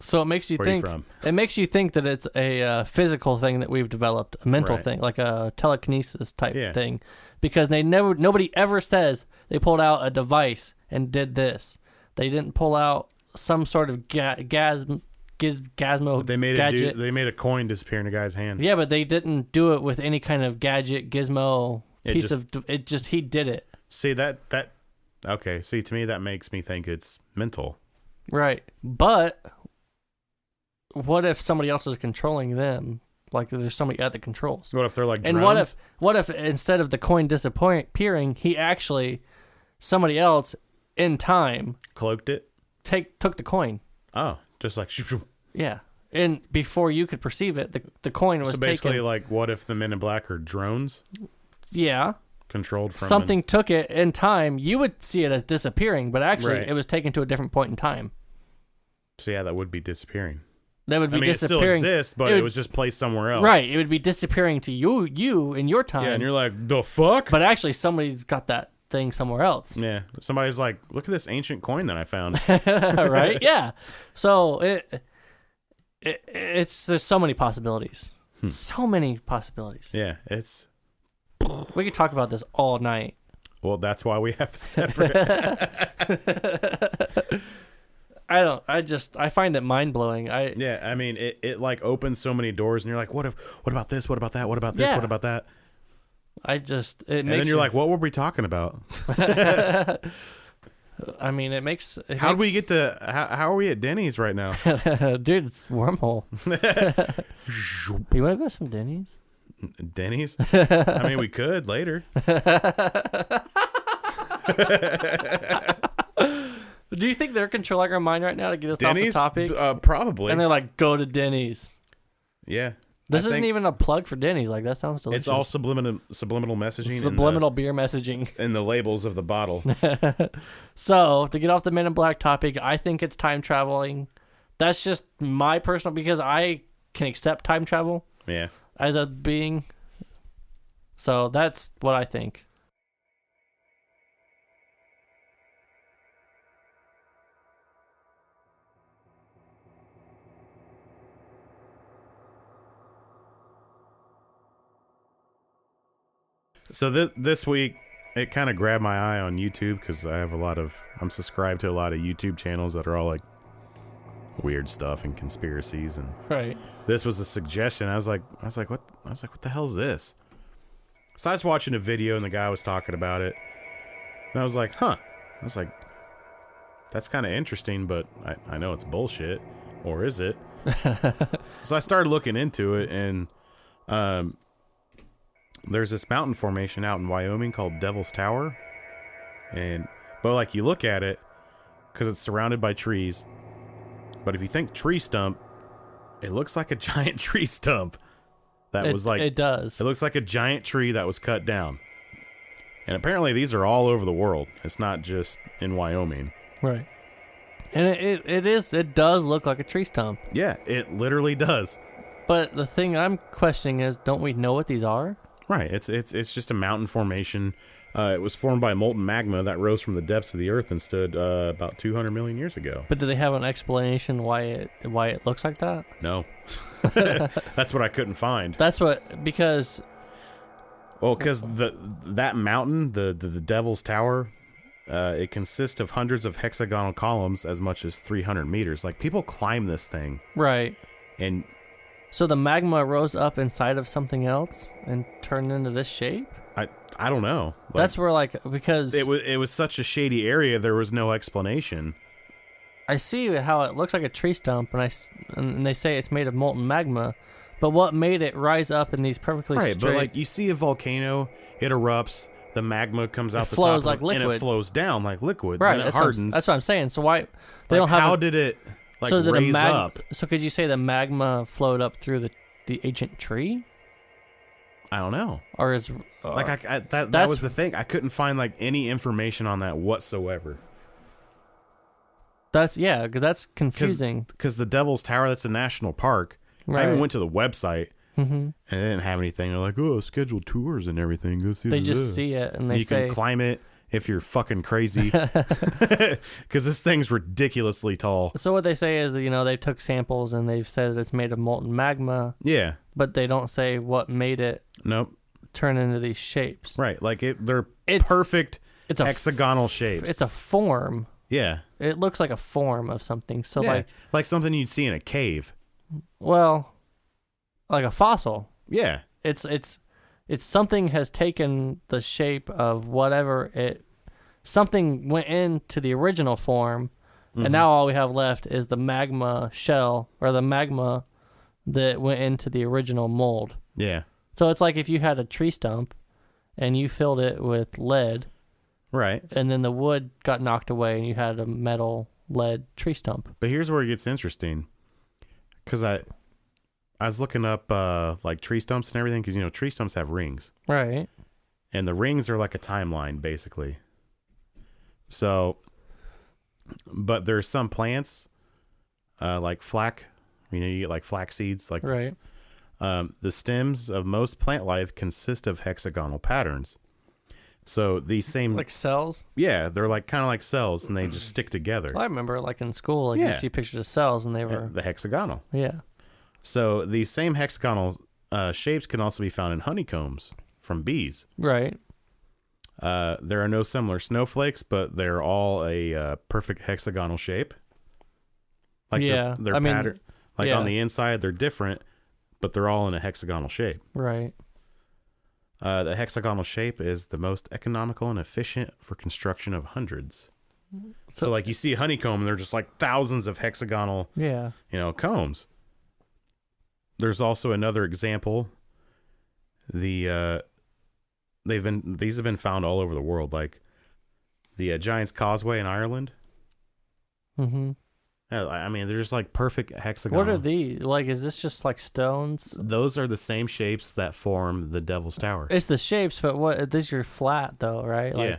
Speaker 1: So it makes you
Speaker 2: Where
Speaker 1: think.
Speaker 2: Are you from?
Speaker 1: It makes you think that it's a physical thing that we've developed, a mental
Speaker 2: Right.
Speaker 1: thing, like a telekinesis type
Speaker 2: Yeah.
Speaker 1: thing, because nobody ever says they pulled out a device and did this. They didn't pull out some sort of gizmo
Speaker 2: They made
Speaker 1: gadget.
Speaker 2: they made a coin disappear in a guy's hand.
Speaker 1: Yeah, but they didn't do it with any kind of gadget, gizmo, he did it.
Speaker 2: See, okay, see, to me, that makes me think it's mental.
Speaker 1: Right. But what if somebody else is controlling them? Like there's somebody at the controls.
Speaker 2: What if they're like drones?
Speaker 1: And what if instead of the coin disappearing, somebody else in time
Speaker 2: cloaked it?
Speaker 1: Took the coin.
Speaker 2: Oh, just like...
Speaker 1: Yeah. And before you could perceive it, the coin was
Speaker 2: taken. So basically,
Speaker 1: taken.
Speaker 2: like, what if the Men in Black are drones?
Speaker 1: Yeah.
Speaker 2: Controlled from...
Speaker 1: Something took it in time. You would see it as disappearing, but actually it was taken to a different point in time.
Speaker 2: So yeah, that would be disappearing.
Speaker 1: That would be disappearing.
Speaker 2: It still exists, but it was just placed somewhere else.
Speaker 1: Right. It would be disappearing to you in your time.
Speaker 2: Yeah, and you're like, the fuck?
Speaker 1: But actually, somebody's got that thing somewhere else.
Speaker 2: Yeah. Somebody's like, look at this ancient coin that I found.
Speaker 1: Right? Yeah. So there's so many possibilities. So many possibilities.
Speaker 2: Yeah, it's...
Speaker 1: We could talk about this all night.
Speaker 2: Well, that's why we have a separate...
Speaker 1: I find it mind-blowing.
Speaker 2: Yeah, I mean, it like opens so many doors, and you're like, what about this? What about that? What about this?
Speaker 1: Yeah.
Speaker 2: What about that?
Speaker 1: And
Speaker 2: then you're like, what were we talking about?
Speaker 1: I mean,
Speaker 2: How we get to... How are we at Denny's right now?
Speaker 1: Dude, it's wormhole. You want to go to some Denny's?
Speaker 2: Denny's? I mean, we could later.
Speaker 1: Do you think they're controlling our mind right now to get us
Speaker 2: Denny's?
Speaker 1: off the topic?
Speaker 2: Probably.
Speaker 1: And they're like, go to Denny's.
Speaker 2: Yeah.
Speaker 1: This isn't even a plug for Denny's. Like, that sounds delicious.
Speaker 2: It's all subliminal messaging.
Speaker 1: Subliminal beer messaging.
Speaker 2: In the labels of the bottle.
Speaker 1: So, to get off the Men in Black topic, I think it's time traveling. That's just my personal, because I can accept time travel as a being. So, that's what I think.
Speaker 2: So this week, it kind of grabbed my eye on YouTube because I'm subscribed to a lot of YouTube channels that are all like weird stuff and conspiracies, and
Speaker 1: right.
Speaker 2: This was a suggestion. I was like, what the hell is this? So I was watching a video and the guy was talking about it, and I was like, huh. I was like, that's kind of interesting, but I know it's bullshit, or is it? So I started looking into it, and there's this mountain formation out in Wyoming called Devil's Tower. But like you look at it, because it's surrounded by trees. But if you think tree stump, it looks like a giant tree stump. It does. It looks like a giant tree that was cut down. And apparently these are all over the world. It's not just in Wyoming.
Speaker 1: Right. And it does look like a tree stump.
Speaker 2: Yeah, it literally does.
Speaker 1: But the thing I'm questioning is, don't we know what these are?
Speaker 2: Right. It's just a mountain formation. It was formed by molten magma that rose from the depths of the earth and stood about 200 million years ago.
Speaker 1: But do they have an explanation why it looks like that?
Speaker 2: No. That's what I couldn't find.
Speaker 1: Because
Speaker 2: that mountain, the Devil's Tower, it consists of hundreds of hexagonal columns as much as 300 meters. Like, people climb this thing.
Speaker 1: Right.
Speaker 2: And
Speaker 1: so the magma rose up inside of something else and turned into this shape?
Speaker 2: I don't know.
Speaker 1: That's where, because
Speaker 2: it was such a shady area, there was no explanation.
Speaker 1: I see how it looks like a tree stump, and they say it's made of molten magma, but what made it rise up in these perfectly straight...
Speaker 2: Right, but like you see a volcano, it erupts, the magma comes out the
Speaker 1: flows
Speaker 2: top,
Speaker 1: like liquid,
Speaker 2: and it flows down like liquid.
Speaker 1: Right,
Speaker 2: then it hardens.
Speaker 1: That's what I'm saying. So why they don't have?
Speaker 2: How did it raise up?
Speaker 1: So could you say the magma flowed up through the ancient tree?
Speaker 2: I don't know.
Speaker 1: Or is
Speaker 2: that was the thing. I couldn't find any information on that whatsoever.
Speaker 1: Because that's confusing.
Speaker 2: Because the Devil's Tower, that's a national park. Right. I even went to the website, and they didn't have anything. They're like, oh, scheduled tours and everything. Go see.
Speaker 1: They just see it, and
Speaker 2: you can climb it if you're fucking crazy. Because this thing's ridiculously tall.
Speaker 1: So what they say is, they took samples and they've said it's made of molten magma.
Speaker 2: Yeah.
Speaker 1: But they don't say what made it.
Speaker 2: Nope.
Speaker 1: Turn into these shapes.
Speaker 2: Right. They're perfect. It's hexagonal shapes.
Speaker 1: It's a form.
Speaker 2: Yeah.
Speaker 1: It looks like a form of something. So
Speaker 2: like something you'd see in a cave.
Speaker 1: Well, like a fossil.
Speaker 2: Yeah.
Speaker 1: It's something has taken the shape of whatever something went into the original form, and now all we have left is the magma shell, or the magma that went into the original mold.
Speaker 2: Yeah.
Speaker 1: So it's like if you had a tree stump and you filled it with lead.
Speaker 2: Right.
Speaker 1: And then the wood got knocked away and you had a metal lead tree stump.
Speaker 2: But here's where it gets interesting. Because I was looking up tree stumps and everything, because tree stumps have rings.
Speaker 1: Right.
Speaker 2: And the rings are like a timeline, basically. So, but there's some plants, like flax, you get like flax seeds.
Speaker 1: Right.
Speaker 2: The stems of most plant life consist of hexagonal patterns. So these same...
Speaker 1: Like cells?
Speaker 2: Yeah, they're kind of like cells, and they just stick together.
Speaker 1: Well, I remember in school, you'd see pictures of cells, and they were...
Speaker 2: The hexagonal.
Speaker 1: Yeah.
Speaker 2: So these same hexagonal shapes can also be found in honeycombs from bees.
Speaker 1: Right.
Speaker 2: There are no similar snowflakes, but they're all a perfect hexagonal shape. Their pattern. On the inside, they're different, but they're all in a hexagonal shape.
Speaker 1: Right.
Speaker 2: The hexagonal shape is the most economical and efficient for construction of hundreds. So you see a honeycomb, and they're just thousands of hexagonal, combs. There's also another example. These have been found all over the world, like the Giant's Causeway in Ireland.
Speaker 1: Mm-hmm.
Speaker 2: I mean, they're just like perfect hexagonal.
Speaker 1: What are these? Like, is this just like stones?
Speaker 2: Those are the same shapes that form the Devil's Tower.
Speaker 1: It's the shapes, but what? These are flat though, right? Like,
Speaker 2: yeah.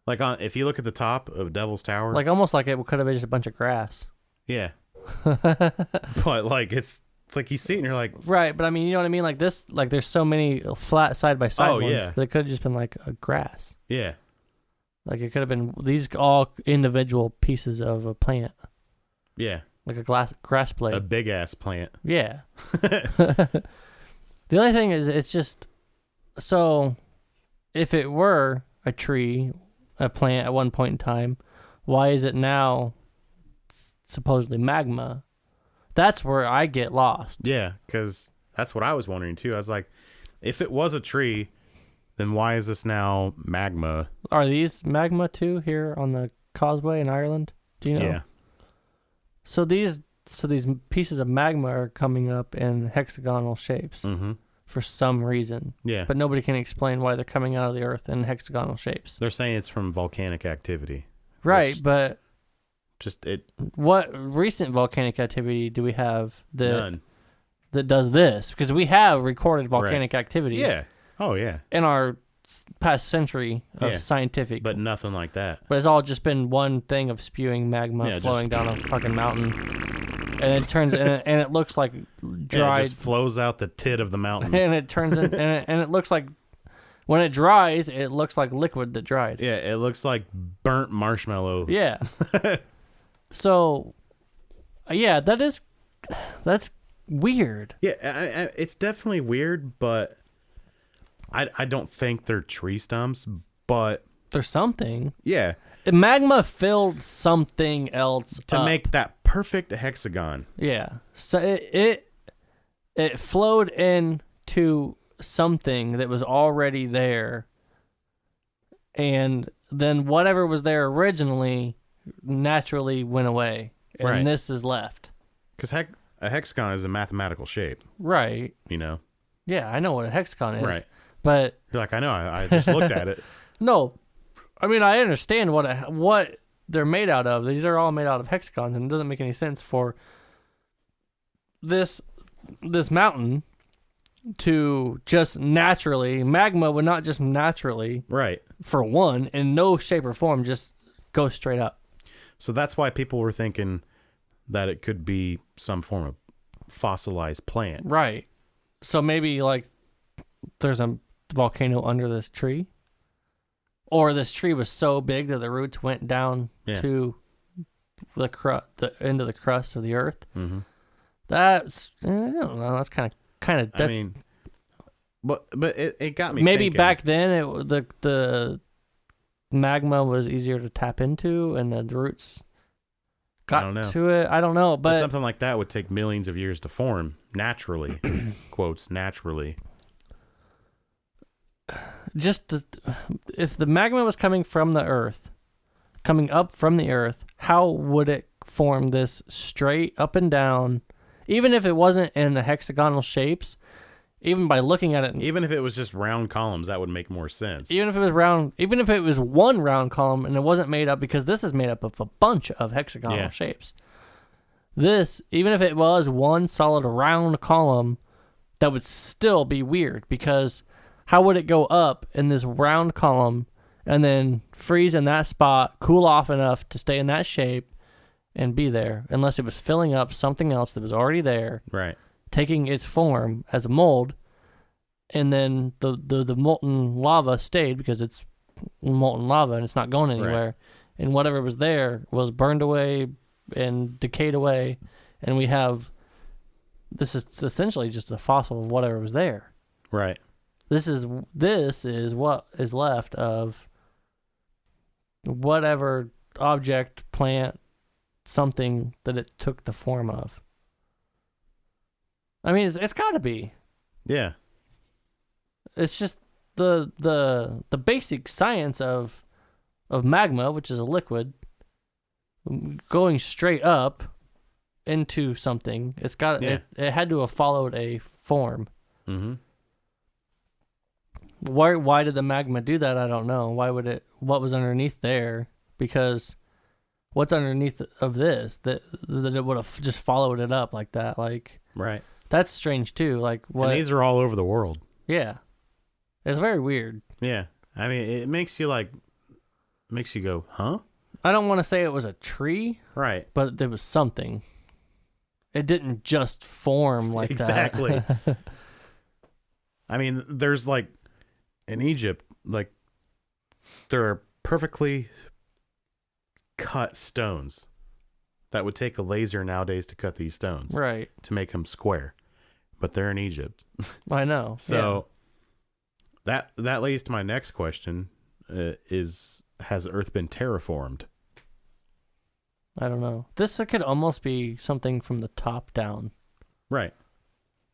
Speaker 2: Like if you look at the top of Devil's Tower,
Speaker 1: like almost like it could have been just a bunch of grass.
Speaker 2: Yeah. But like it's like you see it and you're like,
Speaker 1: right. But I mean, you know what I mean? Like this, like there's so many flat side by side ones
Speaker 2: yeah.
Speaker 1: that it could have just been like a grass.
Speaker 2: Yeah.
Speaker 1: Like it could have been these all individual pieces of a plant.
Speaker 2: Yeah.
Speaker 1: Like a grass blade.
Speaker 2: A big ass plant.
Speaker 1: Yeah. The only thing is, it's just so if it were a tree, a plant at one point in time, why is it now supposedly magma? That's where I get lost.
Speaker 2: Yeah, because that's what I was wondering too. I was like, if it was a tree, then why is this now magma?
Speaker 1: Are these magma too here on the causeway in Ireland? Do you know?
Speaker 2: Yeah.
Speaker 1: So these pieces of magma are coming up in hexagonal shapes for some reason.
Speaker 2: Yeah.
Speaker 1: But nobody can explain why they're coming out of the earth in hexagonal shapes.
Speaker 2: They're saying it's from volcanic activity.
Speaker 1: Right, but
Speaker 2: just it.
Speaker 1: What recent volcanic activity do we have
Speaker 2: None.
Speaker 1: that does this? Because we have recorded volcanic activity.
Speaker 2: Yeah. Oh yeah.
Speaker 1: In our past century of scientific,
Speaker 2: but nothing like that.
Speaker 1: But it's all just been one thing of spewing magma flowing down a fucking mountain, and it turns and it looks like dried.
Speaker 2: It just flows out the tit of the mountain,
Speaker 1: and it turns in, and it looks like when it dries, it looks like liquid that dried.
Speaker 2: Yeah, it looks like burnt marshmallow.
Speaker 1: Yeah. So, yeah, that's weird.
Speaker 2: Yeah, it's definitely weird, but I don't think they're tree stumps, but
Speaker 1: there's something.
Speaker 2: Yeah.
Speaker 1: Magma filled something else
Speaker 2: to make that perfect hexagon.
Speaker 1: Yeah. So it flowed into something that was already there, and then whatever was there originally naturally went away, and this is left.
Speaker 2: Because a hexagon is a mathematical shape.
Speaker 1: Right.
Speaker 2: You know?
Speaker 1: Yeah, I know what a hexagon is.
Speaker 2: Right.
Speaker 1: But
Speaker 2: you're like, I know, I just looked at it.
Speaker 1: No. I mean, I understand what they're made out of. These are all made out of hexagons, and it doesn't make any sense for this mountain to just naturally, magma would not just naturally,
Speaker 2: right,
Speaker 1: for one, in no shape or form, just go straight up.
Speaker 2: So that's why people were thinking that it could be some form of fossilized plant.
Speaker 1: Right. So maybe like there's a volcano under this tree, or this tree was so big that the roots went down to the end of the crust of the earth. Mm-hmm. That's I don't know. That's kind of. I mean,
Speaker 2: but it got me.
Speaker 1: Maybe
Speaker 2: thinking.
Speaker 1: Back then the magma was easier to tap into, and the roots got to it. I don't know, but
Speaker 2: something like that would take millions of years to form naturally. Quotes naturally. If the magma was coming from the earth, coming up from the earth, how would it form this straight up and down? Even if it wasn't in the hexagonal shapes, even by looking at it, even if it was just round columns, that would make more sense.
Speaker 1: Even if it was round, even if it was one round column and it wasn't made up, because this is made up of a bunch of hexagonal shapes. This, even if it was one solid round column, that would still be weird, because how would it go up in this round column and then freeze in that spot, cool off enough to stay in that shape and be there, unless it was filling up something else that was already there,
Speaker 2: right?
Speaker 1: Taking its form as a mold, and then the molten lava stayed because it's molten lava and it's not going anywhere, right. And whatever was there was burned away and decayed away, and we have this is essentially just a fossil of whatever was there,
Speaker 2: right?
Speaker 1: This is what is left of whatever object, plant, something that it took the form of. I mean, it's got to be.
Speaker 2: Yeah.
Speaker 1: It's just the basic science of magma, which is a liquid, going straight up into something. It's got it had to have followed a form. Mm-hmm. Why did the magma do that? I don't know. Why would it? What was underneath there? Because what's underneath of this that it would have just followed it up like that. Like,
Speaker 2: right.
Speaker 1: That's strange too. Like, what?
Speaker 2: And these are all over the world.
Speaker 1: Yeah, it's very weird.
Speaker 2: Yeah, I mean, it makes you go, huh?
Speaker 1: I don't want to say it was a tree,
Speaker 2: right?
Speaker 1: But there was something. It didn't just form like
Speaker 2: exactly.
Speaker 1: that.
Speaker 2: I mean, there's like in Egypt, like there are perfectly cut stones that would take a laser nowadays to cut these stones,
Speaker 1: right?
Speaker 2: To make them square, but they're in Egypt.
Speaker 1: I know.
Speaker 2: So that leads to my next question: has Earth been terraformed?
Speaker 1: I don't know. This could almost be something from the top down.
Speaker 2: Right.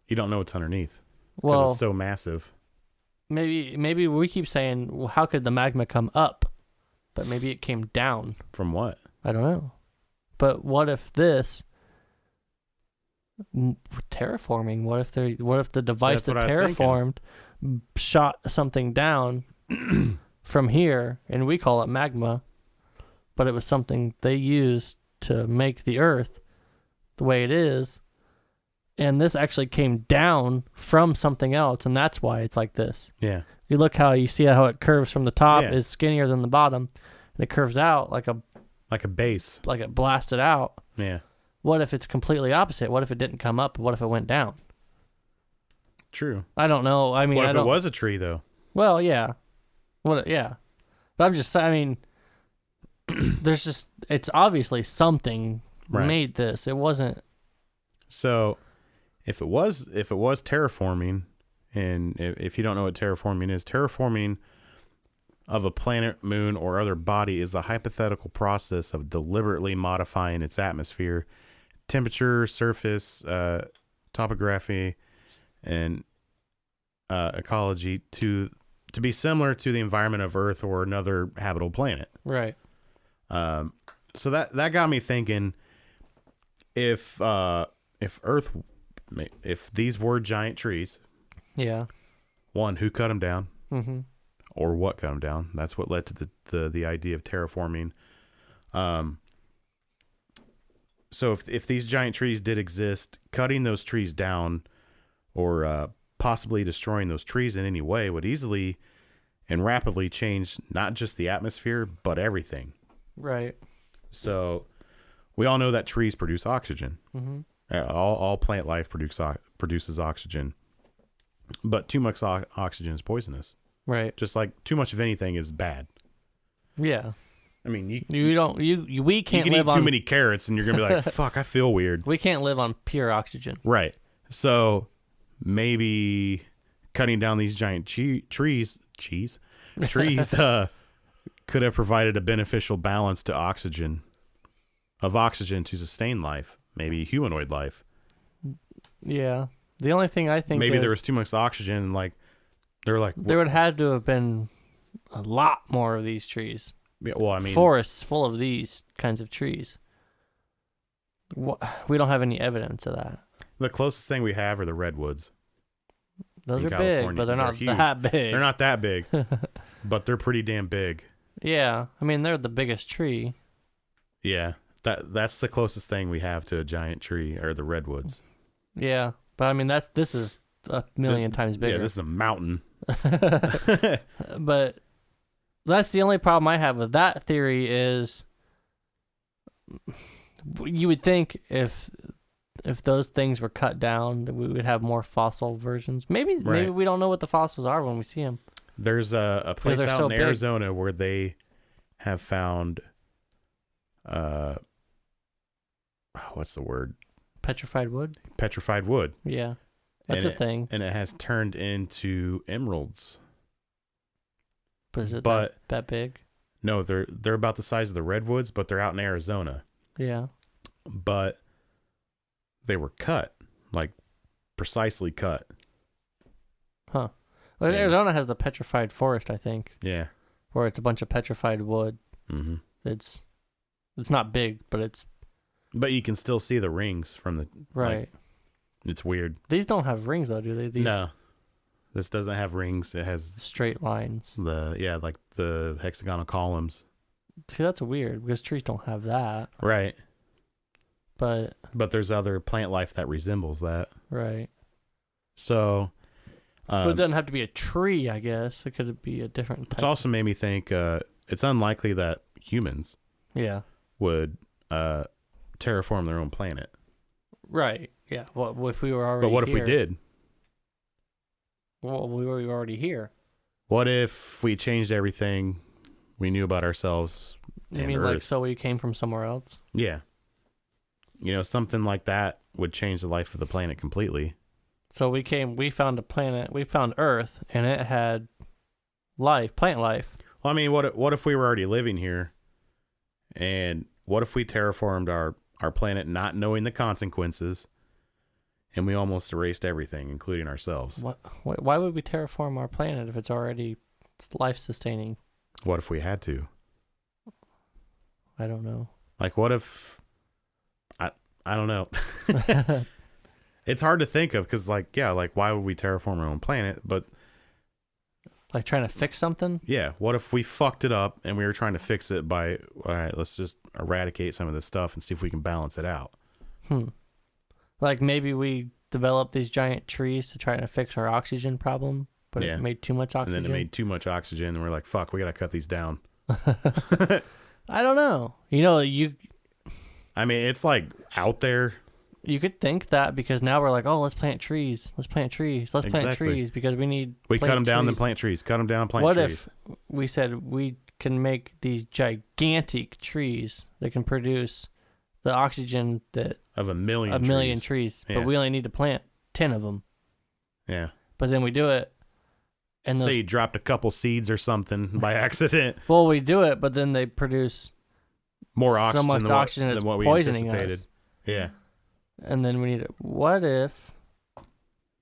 Speaker 2: You don't know what's underneath.
Speaker 1: Well,
Speaker 2: it's so massive.
Speaker 1: Maybe we keep saying, well, how could the magma come up? But maybe it came down.
Speaker 2: From what?
Speaker 1: I don't know. But what if this terraforming? What if the device that terraformed shot something down from here, and we call it magma, but it was something they used to make the Earth the way it is, and this actually came down from something else, and that's why it's like this.
Speaker 2: Yeah.
Speaker 1: You look how it curves from the top is skinnier than the bottom, and it curves out like a base, like it blasted out.
Speaker 2: Yeah.
Speaker 1: What if it's completely opposite? What if it didn't come up? What if it went down?
Speaker 2: True.
Speaker 1: I don't know. I mean,
Speaker 2: what if it was a tree though?
Speaker 1: Well, yeah. Yeah. But I'm just saying. I mean, it's obviously something made this. It wasn't.
Speaker 2: So, if it was terraforming, and if you don't know what terraforming is, terraforming of a planet, moon, or other body is the hypothetical process of deliberately modifying its atmosphere, temperature, surface, topography, and ecology to be similar to the environment of Earth or another habitable planet.
Speaker 1: Right.
Speaker 2: So that got me thinking, if these were giant trees, one, who cut them down, or what cut them down? That's what led to the idea of terraforming. So if these giant trees did exist, cutting those trees down, or possibly destroying those trees in any way would easily and rapidly change not just the atmosphere but everything.
Speaker 1: Right.
Speaker 2: So we all know that trees produce oxygen. All plant life produces oxygen, but too much oxygen is poisonous.
Speaker 1: Right.
Speaker 2: Just like too much of anything is bad.
Speaker 1: Yeah.
Speaker 2: I mean,
Speaker 1: we can't
Speaker 2: you can
Speaker 1: live
Speaker 2: eat too many carrots and you're gonna be like, fuck, I feel weird.
Speaker 1: We can't live on pure oxygen.
Speaker 2: Right. So maybe cutting down these giant trees could have provided a beneficial balance to oxygen to sustain life, maybe humanoid life.
Speaker 1: Yeah. The only thing I think
Speaker 2: maybe there was too much oxygen, and like there would have to have been
Speaker 1: a lot more of these trees.
Speaker 2: Yeah, well, I mean,
Speaker 1: forests full of these kinds of trees. We don't have any evidence of that.
Speaker 2: The closest thing we have are the redwoods.
Speaker 1: Those are California. Big, but they're not that big.
Speaker 2: They're not that big, but they're pretty damn big.
Speaker 1: Yeah, I mean, they're the biggest tree.
Speaker 2: Yeah, that's the closest thing we have to a giant tree, are the redwoods.
Speaker 1: Yeah, but I mean, this is a million times bigger.
Speaker 2: Yeah, this is a mountain.
Speaker 1: But that's the only problem I have with that theory is you would think if those things were cut down, we would have more fossil versions. Maybe we don't know what the fossils are when we see them.
Speaker 2: There's a place out in Arizona where they have found, what's the word?
Speaker 1: Petrified wood?
Speaker 2: Petrified wood.
Speaker 1: Yeah, that's a thing.
Speaker 2: And it has turned into emeralds.
Speaker 1: But is it that big?
Speaker 2: No, they're about the size of the redwoods, but they're out in Arizona.
Speaker 1: Yeah.
Speaker 2: But they were cut, like precisely cut.
Speaker 1: Huh. Well, Arizona has the petrified forest, I think.
Speaker 2: Yeah.
Speaker 1: Where it's a bunch of petrified wood.
Speaker 2: Mm-hmm.
Speaker 1: It's not big, but it's...
Speaker 2: But you can still see the rings from the...
Speaker 1: Right.
Speaker 2: Like, it's weird.
Speaker 1: These don't have rings, though, do they?
Speaker 2: No. This doesn't have rings. It has...
Speaker 1: straight lines.
Speaker 2: Like the hexagonal columns.
Speaker 1: See, that's weird because trees don't have that.
Speaker 2: Right.
Speaker 1: But
Speaker 2: there's other plant life that resembles that.
Speaker 1: right.
Speaker 2: So,
Speaker 1: But it doesn't have to be a tree, I guess. It could be a different type.
Speaker 2: It's also made me think it's unlikely that humans would terraform their own planet.
Speaker 1: Right. Yeah. What if we were already
Speaker 2: But what if we did?
Speaker 1: Well, we were already here.
Speaker 2: What if we changed everything we knew about ourselves?
Speaker 1: You mean
Speaker 2: Earth?
Speaker 1: like so we came from somewhere else?
Speaker 2: Yeah. Something like that would change the life of the planet completely.
Speaker 1: So we found a planet, we found Earth, and it had life, plant life.
Speaker 2: Well, I mean, what if we were already living here? And what if we terraformed our planet not knowing the consequences, and we almost erased everything, including ourselves?
Speaker 1: Why would we terraform our planet if it's already life-sustaining?
Speaker 2: What if we had to?
Speaker 1: I don't know.
Speaker 2: Like, what if... I don't know. It's hard to think of because, why would we terraform our own planet? But
Speaker 1: like trying to fix something?
Speaker 2: Yeah. What if we fucked it up and we were trying to fix it by, all right, let's just eradicate some of this stuff and see if we can balance it out.
Speaker 1: Like maybe we developed these giant trees to try to fix our oxygen problem, but it made too much oxygen.
Speaker 2: And then it made too much oxygen and we're like, fuck, we got to cut these down.
Speaker 1: I don't know.
Speaker 2: I mean, it's like out there.
Speaker 1: You could think that because now we're like, oh, let's plant trees. Let's plant trees. Let's plant trees because we need.
Speaker 2: We cut them down, then plant trees. Cut them down, plant trees.
Speaker 1: What if we said we can make these gigantic trees that can produce the oxygen that
Speaker 2: of a million
Speaker 1: trees, but we only need to plant 10 of them.
Speaker 2: Yeah.
Speaker 1: But then we do it, and
Speaker 2: say you dropped a couple seeds or something by accident.
Speaker 1: Well, we do it, but then they produce
Speaker 2: more oxygen,
Speaker 1: so much oxygen
Speaker 2: than what we
Speaker 1: poisoning
Speaker 2: anticipated.
Speaker 1: us.
Speaker 2: Yeah.
Speaker 1: And then we need it. What if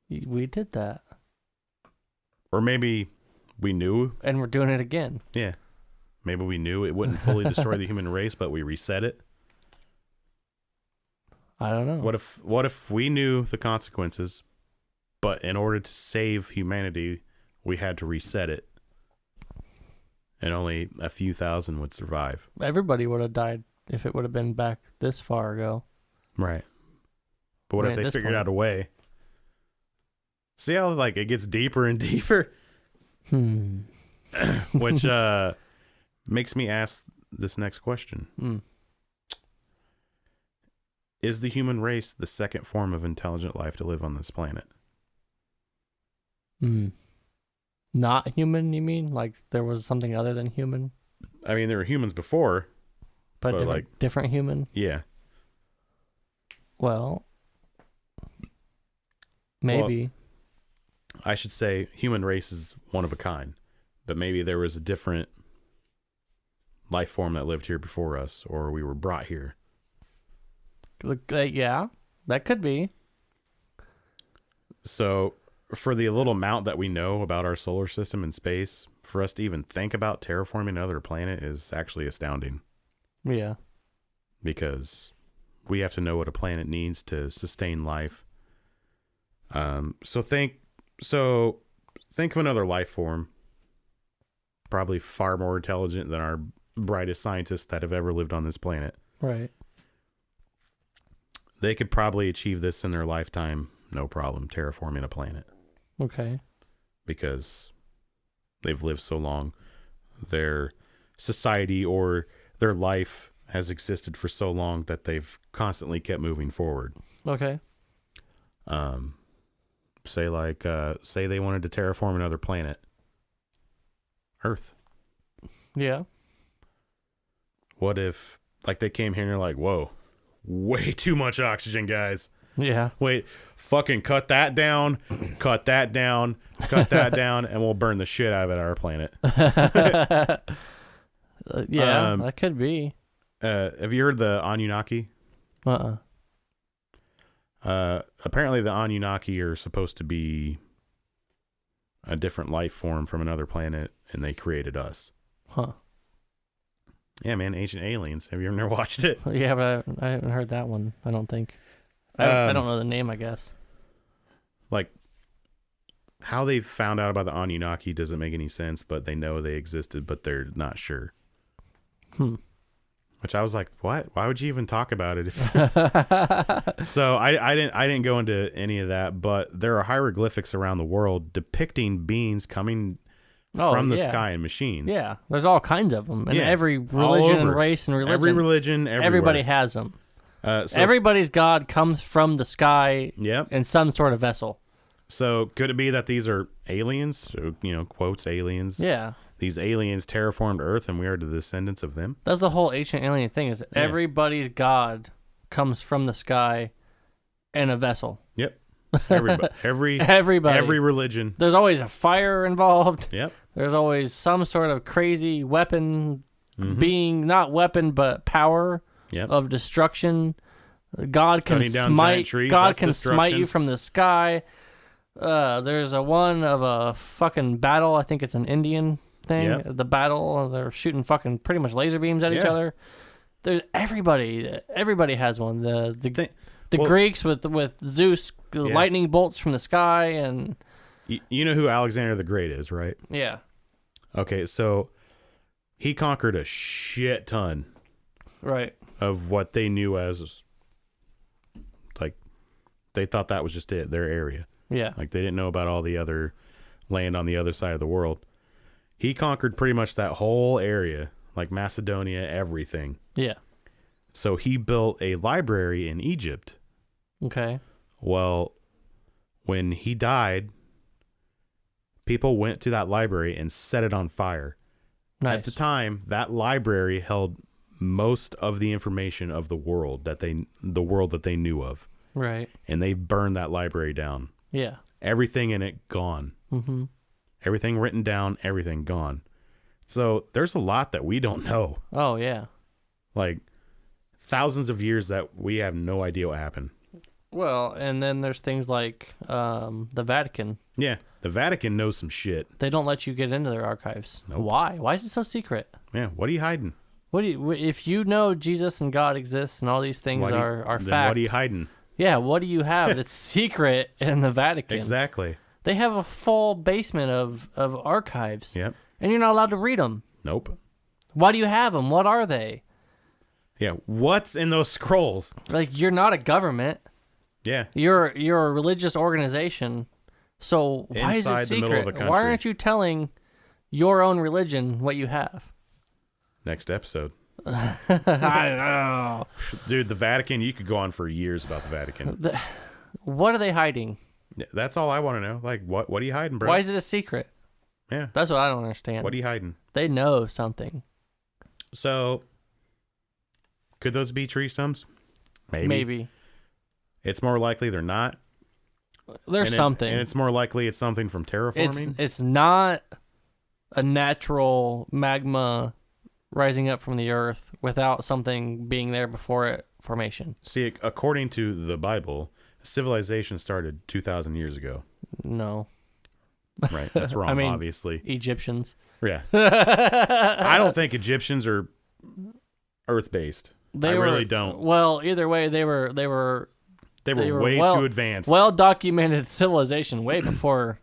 Speaker 1: we did that?
Speaker 2: Or maybe we knew.
Speaker 1: And we're doing it again.
Speaker 2: Yeah. Maybe we knew it wouldn't fully destroy the human race, but we reset it.
Speaker 1: I don't know.
Speaker 2: What if we knew the consequences, but in order to save humanity, we had to reset it? And only a few thousand would survive.
Speaker 1: Everybody would have died if it would have been back this far ago.
Speaker 2: Right. But what if they figured out a way? See how it gets deeper and deeper? Which makes me ask this next question. Is the human race the second form of intelligent life to live on this planet?
Speaker 1: Not human, you mean? Like there was something other than human?
Speaker 2: I mean, there were humans before.
Speaker 1: But different human?
Speaker 2: Yeah.
Speaker 1: Well, maybe.
Speaker 2: Well, I should say human race is one of a kind. But maybe there was a different life form that lived here before us, or we were brought here.
Speaker 1: Yeah, that could be.
Speaker 2: So, for the little amount that we know about our solar system and space, for us to even think about terraforming another planet is actually astounding.
Speaker 1: Yeah.
Speaker 2: Because we have to know what a planet needs to sustain life. So think of another life form, probably far more intelligent than our brightest scientists that have ever lived on this planet.
Speaker 1: Right.
Speaker 2: They could probably achieve this in their lifetime, no problem, terraforming a planet.
Speaker 1: Okay.
Speaker 2: Because they've lived so long. Their society or their life has existed for so long that they've constantly kept moving forward.
Speaker 1: Okay.
Speaker 2: Say they wanted to terraform another planet. Earth.
Speaker 1: Yeah.
Speaker 2: What if they came here and they're like, whoa, way too much oxygen, guys.
Speaker 1: Yeah.
Speaker 2: Wait, fucking cut that down, cut that down, and we'll burn the shit out of it on our planet.
Speaker 1: Yeah, that could be.
Speaker 2: Have you heard the Anunnaki? Apparently the Anunnaki are supposed to be a different life form from another planet, and they created us.
Speaker 1: Huh.
Speaker 2: Yeah, man, Ancient Aliens. Have you ever watched it?
Speaker 1: Yeah, but I haven't heard that one, I don't think. I don't know the name, I guess.
Speaker 2: How they found out about the Anunnaki doesn't make any sense, but they know they existed, but they're not sure. Which I was like, what? Why would you even talk about it? So I didn't go into any of that, but there are hieroglyphics around the world depicting beings coming from the sky in machines.
Speaker 1: Yeah, there's all kinds of them, and every religion and race and religion.
Speaker 2: Every religion, everywhere.
Speaker 1: Everybody has them. So everybody's God comes from the sky in some sort of vessel.
Speaker 2: So could it be that these are aliens? So, quotes aliens.
Speaker 1: Yeah.
Speaker 2: These aliens terraformed Earth, and we are the descendants of them.
Speaker 1: That's the whole ancient alien thing. Is everybody's God comes from the sky in a vessel.
Speaker 2: Yep. Everybody.
Speaker 1: Everybody.
Speaker 2: Every religion.
Speaker 1: There's always a fire involved.
Speaker 2: Yep.
Speaker 1: There's always some sort of crazy weapon being, not weapon, but power of destruction. God can smite. God can smite you from the sky. There's a one of a fucking battle. I think it's an Indian thing.
Speaker 2: Yep.
Speaker 1: The battle. They're shooting fucking pretty much laser beams at each other. There's everybody. Everybody has one. The Greeks with Zeus, lightning bolts from the sky, and
Speaker 2: you know who Alexander the Great is, right?
Speaker 1: Yeah.
Speaker 2: Okay, so he conquered a shit ton,
Speaker 1: right,
Speaker 2: of what they knew as, like, they thought that was just it, their area.
Speaker 1: Yeah.
Speaker 2: Like, they didn't know about all the other land on the other side of the world. He conquered pretty much that whole area, like Macedonia, everything.
Speaker 1: Yeah.
Speaker 2: So he built a library in Egypt.
Speaker 1: Okay.
Speaker 2: Well, when he died, people went to that library and set it on fire.
Speaker 1: Nice.
Speaker 2: At the time, that library held most of the information of the world that they knew of.
Speaker 1: Right.
Speaker 2: And they burned that library down.
Speaker 1: Yeah.
Speaker 2: Everything in it gone.
Speaker 1: Mm-hmm.
Speaker 2: Everything written down, everything gone. So there's a lot that we don't know.
Speaker 1: Oh, yeah.
Speaker 2: Like thousands of years that we have no idea what happened.
Speaker 1: Well, and then there's things like the Vatican.
Speaker 2: Yeah, the Vatican knows some shit.
Speaker 1: They don't let you get into their archives.
Speaker 2: Nope.
Speaker 1: Why? Why is it so secret?
Speaker 2: Yeah, what are you hiding?
Speaker 1: If you know Jesus and God exists and all these things are fact?
Speaker 2: What are you hiding?
Speaker 1: Yeah, what do you have that's secret in the Vatican?
Speaker 2: Exactly.
Speaker 1: They have a full basement of archives.
Speaker 2: Yep.
Speaker 1: And you're not allowed to read them.
Speaker 2: Nope.
Speaker 1: Why do you have them? What are they?
Speaker 2: Yeah, what's in those scrolls?
Speaker 1: Like, you're not a government.
Speaker 2: Yeah.
Speaker 1: You're a religious organization. So why is it secret?
Speaker 2: The middle of a country.
Speaker 1: Why aren't you telling your own religion what you have?
Speaker 2: Next episode.
Speaker 1: I don't know.
Speaker 2: Dude, the Vatican, you could go on for years about the Vatican.
Speaker 1: What are they hiding?
Speaker 2: Yeah, that's all I want to know. Like, what are you hiding, bro?
Speaker 1: Why is it a secret?
Speaker 2: Yeah.
Speaker 1: That's what I don't understand.
Speaker 2: What are you hiding?
Speaker 1: They know something.
Speaker 2: So, could those be tree stumps?
Speaker 1: Maybe.
Speaker 2: It's more likely they're not.
Speaker 1: There's something.
Speaker 2: And it's more likely it's something from terraforming.
Speaker 1: It's not a natural magma rising up from the earth without something being there before it formation.
Speaker 2: See, according to the Bible, civilization started 2,000 years ago.
Speaker 1: No.
Speaker 2: Right, that's wrong, obviously.
Speaker 1: Egyptians.
Speaker 2: Yeah. I don't think Egyptians are earth-based. I really don't.
Speaker 1: Well, either way, they were
Speaker 2: way too advanced.
Speaker 1: Well-documented civilization way before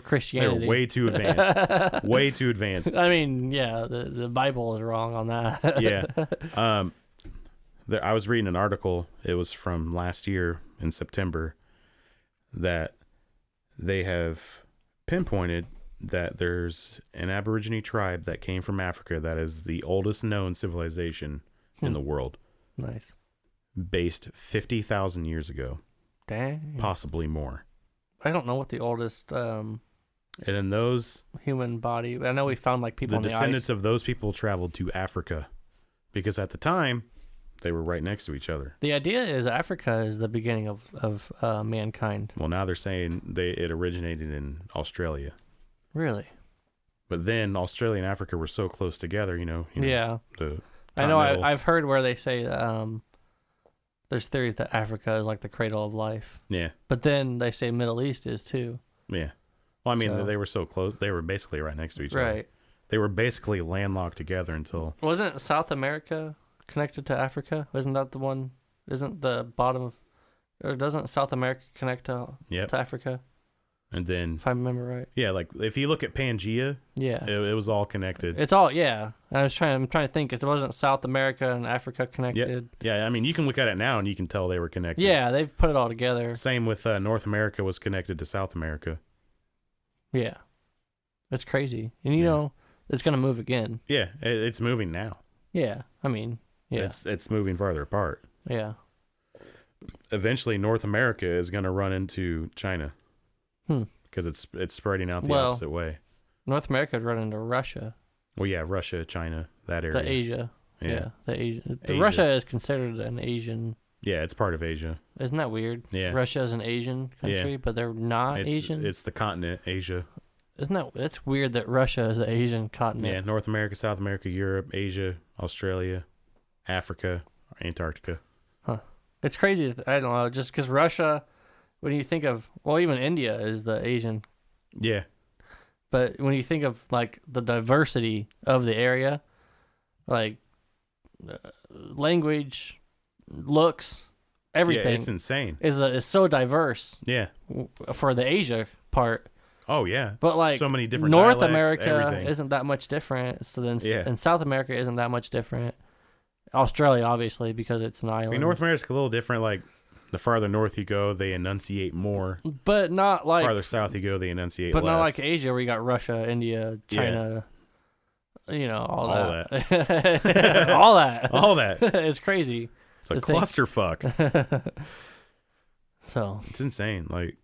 Speaker 1: Christianity.
Speaker 2: They were way too advanced. Way too advanced.
Speaker 1: I mean, yeah, the Bible is wrong on that.
Speaker 2: Yeah. I was reading an article. It was from last year in September that they have pinpointed that there's an Aborigine tribe that came from Africa that is the oldest known civilization in the world.
Speaker 1: Nice.
Speaker 2: Based 50,000 years ago.
Speaker 1: Dang.
Speaker 2: Possibly more.
Speaker 1: I don't know what the oldest
Speaker 2: and then those
Speaker 1: human body. I know we found like people on the ice. The
Speaker 2: descendants of those people traveled to Africa because at the time they were right next to each other.
Speaker 1: The idea is Africa is the beginning of mankind.
Speaker 2: Well, now they're saying it originated in Australia.
Speaker 1: Really?
Speaker 2: But then Australia and Africa were so close together,
Speaker 1: yeah. I know. I've heard where they say there's theories that Africa is like the cradle of life.
Speaker 2: Yeah.
Speaker 1: But then they say Middle East is too.
Speaker 2: Yeah. Well, I mean, they were so close. They were basically right next to each other.
Speaker 1: Right.
Speaker 2: They were basically landlocked together until...
Speaker 1: Wasn't South America connected to Africa? Isn't that the one? Isn't the bottom of... Or doesn't South America connect to Africa?
Speaker 2: And then,
Speaker 1: if I remember right.
Speaker 2: Yeah, like if you look at Pangea,
Speaker 1: Yeah,
Speaker 2: it was all connected.
Speaker 1: it's all I'm trying to think. It wasn't South America and Africa connected.
Speaker 2: Yeah. I mean, you can look at it now and you can tell they were connected.
Speaker 1: Yeah, they've put it all together.
Speaker 2: Same with North America was connected to South America.
Speaker 1: Yeah, it's crazy, and you know it's gonna move again.
Speaker 2: Yeah, it's moving now.
Speaker 1: Yeah, I mean, yeah,
Speaker 2: it's moving farther apart.
Speaker 1: Yeah.
Speaker 2: Eventually, North America is going to run into China. Because it's spreading out the opposite way.
Speaker 1: North America would run into Russia.
Speaker 2: Well, yeah, Russia, China, that area.
Speaker 1: The Asia.
Speaker 2: Yeah.
Speaker 1: The Asia. Russia is considered an Asian.
Speaker 2: Yeah, it's part of Asia.
Speaker 1: Isn't that weird?
Speaker 2: Yeah.
Speaker 1: Russia is an Asian country, but they're not Asian.
Speaker 2: It's the continent, Asia.
Speaker 1: It's weird that Russia is the Asian continent.
Speaker 2: Yeah, North America, South America, Europe, Asia, Australia, Africa, Antarctica.
Speaker 1: Huh. It's crazy. I don't know, just because Russia, when you think of, well, even India is the Asian.
Speaker 2: Yeah.
Speaker 1: But when you think of, like, the diversity of the area, like, language, looks, everything.
Speaker 2: Yeah, it's insane.
Speaker 1: Is so diverse.
Speaker 2: Yeah.
Speaker 1: For the Asia part.
Speaker 2: Oh, yeah.
Speaker 1: But, like,
Speaker 2: so many different
Speaker 1: North
Speaker 2: dialects,
Speaker 1: America
Speaker 2: everything.
Speaker 1: isn't that much different. So then, and South America isn't that much different. Australia, obviously, because it's an island.
Speaker 2: I mean, North America's a little different. Like, the farther north you go, they enunciate more.
Speaker 1: But not like...
Speaker 2: farther south you go, they enunciate
Speaker 1: but
Speaker 2: less.
Speaker 1: not like Asia, where you got Russia, India, China, you know, all that. All that.
Speaker 2: All that.
Speaker 1: It's crazy.
Speaker 2: It's a clusterfuck.
Speaker 1: So.
Speaker 2: It's insane. Like,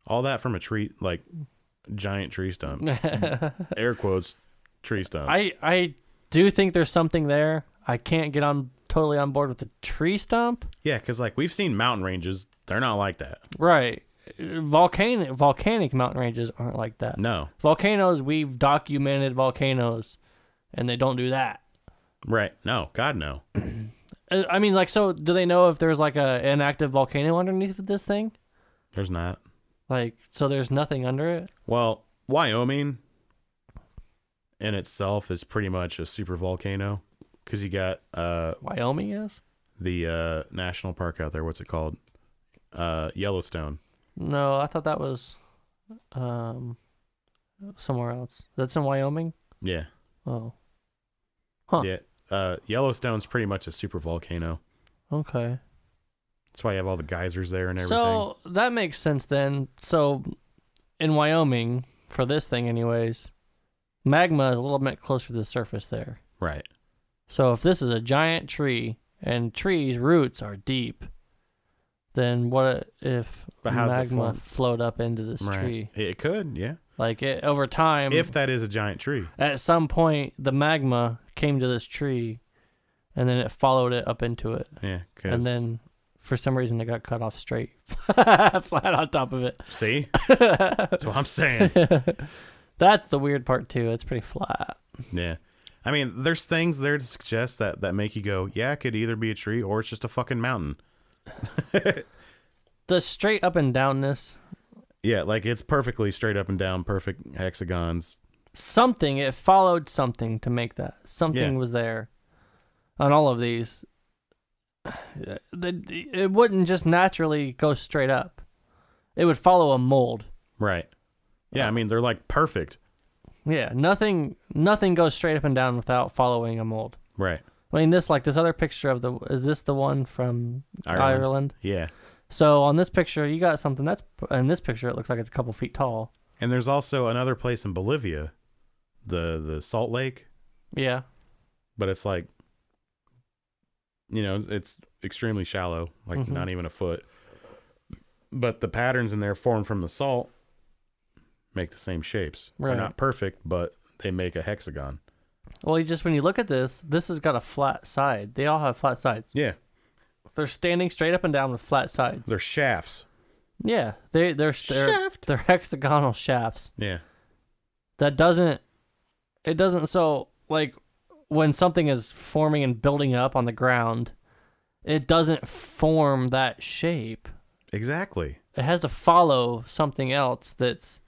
Speaker 2: all that from a tree, like, giant tree stump. Air quotes, tree stump.
Speaker 1: I do think there's something there. I can't get totally on board with the tree stump.
Speaker 2: Yeah, because, like, we've seen mountain ranges. They're not like that.
Speaker 1: Right. Volcanic mountain ranges aren't like that.
Speaker 2: No.
Speaker 1: Volcanoes, we've documented volcanoes, and they don't do that.
Speaker 2: Right. No. God, no.
Speaker 1: I mean, like, so do they know if there's, like, an active volcano underneath this thing?
Speaker 2: There's not.
Speaker 1: Like, so there's nothing under it?
Speaker 2: Well, Wyoming in itself is pretty much a super volcano because you got
Speaker 1: Wyoming is
Speaker 2: the national park out there. What's it called? Yellowstone.
Speaker 1: No, I thought that was somewhere else. That's in Wyoming.
Speaker 2: Yeah.
Speaker 1: Oh. Huh.
Speaker 2: Yeah. Yellowstone's pretty much a super volcano.
Speaker 1: Okay.
Speaker 2: That's why you have all the geysers there and everything.
Speaker 1: So that makes sense then. So in Wyoming, for this thing anyways, magma is a little bit closer to the surface there.
Speaker 2: Right.
Speaker 1: So if this is a giant tree and trees' roots are deep, then what if magma flowed up into this tree?
Speaker 2: It could, yeah.
Speaker 1: Like over time.
Speaker 2: If that is a giant tree.
Speaker 1: At some point, the magma came to this tree, and then it followed it up into it.
Speaker 2: Yeah.
Speaker 1: And then, for some reason, it got cut off straight. Flat on top of it.
Speaker 2: See? That's what I'm saying.
Speaker 1: That's the weird part, too. It's pretty flat.
Speaker 2: Yeah. I mean, there's things there to suggest that make you go, yeah, it could either be a tree or it's just a fucking mountain.
Speaker 1: The straight up and downness.
Speaker 2: Yeah, like it's perfectly straight up and down, perfect hexagons.
Speaker 1: It followed something to make that. Something was there on all of these. It wouldn't just naturally go straight up. It would follow a mold.
Speaker 2: Right. Yeah, I mean, they're like perfect.
Speaker 1: Yeah, nothing goes straight up and down without following a mold.
Speaker 2: Right.
Speaker 1: I mean, this other picture is this the one from Ireland?
Speaker 2: Yeah.
Speaker 1: So on this picture, you got something in this picture, it looks like it's a couple feet tall.
Speaker 2: And there's also another place in Bolivia, the Salt Lake.
Speaker 1: Yeah.
Speaker 2: But it's like, you know, it's extremely shallow, like not even a foot. But the patterns in there formed from the salt make the same shapes.
Speaker 1: Right.
Speaker 2: They're not perfect, but they make a hexagon.
Speaker 1: Well, when you look at this has got a flat side. They all have flat sides.
Speaker 2: Yeah.
Speaker 1: They're standing straight up and down with flat sides.
Speaker 2: They're shafts.
Speaker 1: Yeah, they're hexagonal shafts.
Speaker 2: Yeah.
Speaker 1: It doesn't so like when something is forming and building up on the ground, it doesn't form that shape.
Speaker 2: Exactly.
Speaker 1: It has to follow something else that's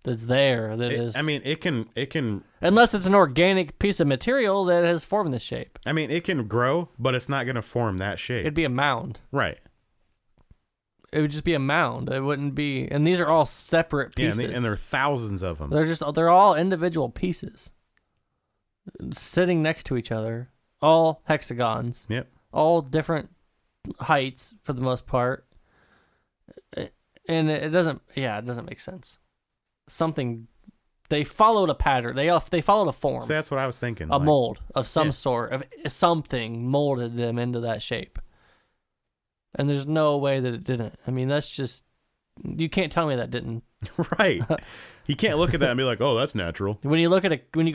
Speaker 1: there. I
Speaker 2: mean, it can
Speaker 1: unless it's an organic piece of material that has formed this shape.
Speaker 2: I mean, it can grow, but it's not going to form that shape.
Speaker 1: It'd be a mound.
Speaker 2: Right.
Speaker 1: It would just be a mound. It wouldn't be, and these are all separate pieces.
Speaker 2: Yeah, and there are thousands of them.
Speaker 1: They're all individual pieces sitting next to each other, all hexagons.
Speaker 2: Yep.
Speaker 1: All different heights for the most part. And it doesn't make sense. They followed a pattern. They followed a form.
Speaker 2: So that's what I was thinking.
Speaker 1: A mold of some sort. Of something molded them into that shape. And there's no way that it didn't. I mean, that's just... You can't tell me that didn't.
Speaker 2: Right. You can't look at that and be like, oh, that's natural.
Speaker 1: When you go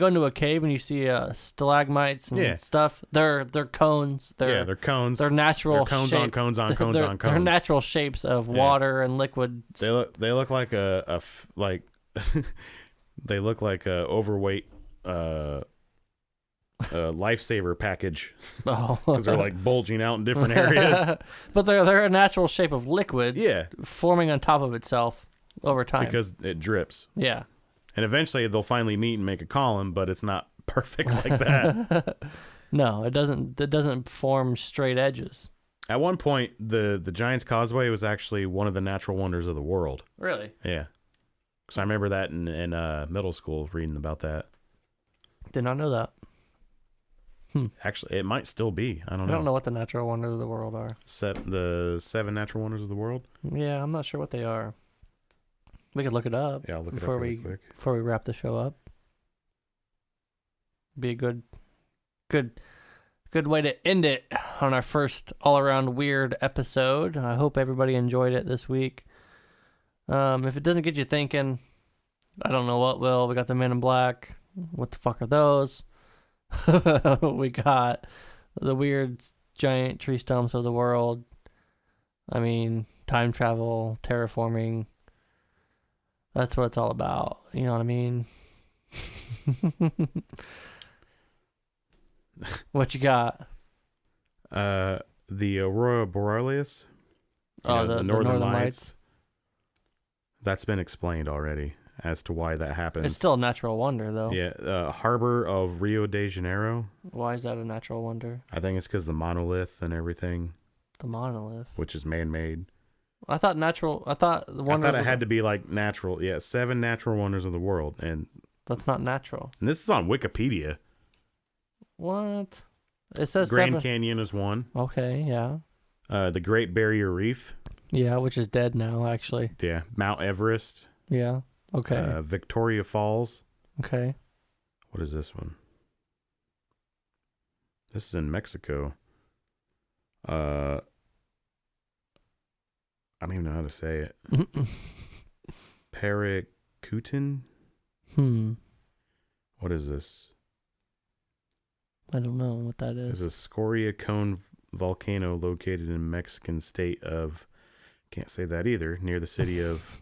Speaker 1: into a cave and you see stalagmites and stuff, they're cones.
Speaker 2: They're cones.
Speaker 1: They're natural
Speaker 2: they're cones
Speaker 1: shape.
Speaker 2: on cones on cones on cones.
Speaker 1: They're natural shapes of water and liquid.
Speaker 2: They look like they look like a overweight lifesaver package.
Speaker 1: Oh,
Speaker 2: because they're like bulging out in different areas.
Speaker 1: But they're a natural shape of liquid.
Speaker 2: Yeah,
Speaker 1: forming on top of itself over time
Speaker 2: because it drips.
Speaker 1: Yeah,
Speaker 2: and eventually they'll finally meet and make a column, but it's not perfect like that.
Speaker 1: No, it doesn't. It doesn't form straight edges.
Speaker 2: At one point, the Giant's Causeway was actually one of the natural wonders of the world.
Speaker 1: Really?
Speaker 2: Yeah. Because I remember that in middle school, reading about that.
Speaker 1: Did not know that.
Speaker 2: Actually, it might still be. I don't know.
Speaker 1: I don't know what the natural wonders of the world are.
Speaker 2: The 7 natural wonders of the world?
Speaker 1: Yeah, I'm not sure what they are. We could look it up.
Speaker 2: Yeah, I'll look it up really quick.
Speaker 1: Before we wrap the show up. Be a good way to end it on our first all-around weird episode. I hope everybody enjoyed it this week. If it doesn't get you thinking, I don't know what will. We got the Men in Black. What the fuck are those? We got the weird giant tree stumps of the world. I mean, time travel, terraforming. That's what it's all about. You know what I mean? What you got?
Speaker 2: The Aurora Borealis.
Speaker 1: The Northern Lights.
Speaker 2: That's been explained already as to why that happens.
Speaker 1: It's still a natural wonder, though.
Speaker 2: Yeah, harbor of Rio de Janeiro.
Speaker 1: Why is that a natural wonder?
Speaker 2: I think it's because the monolith and everything.
Speaker 1: The monolith,
Speaker 2: which is man-made.
Speaker 1: I thought it
Speaker 2: had to be like natural. Yeah, 7 natural wonders of the world, and
Speaker 1: that's not natural.
Speaker 2: And this is on Wikipedia.
Speaker 1: What? It says
Speaker 2: Grand
Speaker 1: 7.
Speaker 2: Canyon is one.
Speaker 1: Okay, yeah.
Speaker 2: The Great Barrier Reef.
Speaker 1: Yeah, which is dead now, actually.
Speaker 2: Yeah, Mount Everest.
Speaker 1: Yeah. Okay.
Speaker 2: Victoria Falls.
Speaker 1: Okay.
Speaker 2: What is this one? This is in Mexico. I don't even know how to say it. Paracutin? What is this?
Speaker 1: I don't know what that is.
Speaker 2: It's a scoria cone volcano located in Mexican state of, can't say that either, near the city of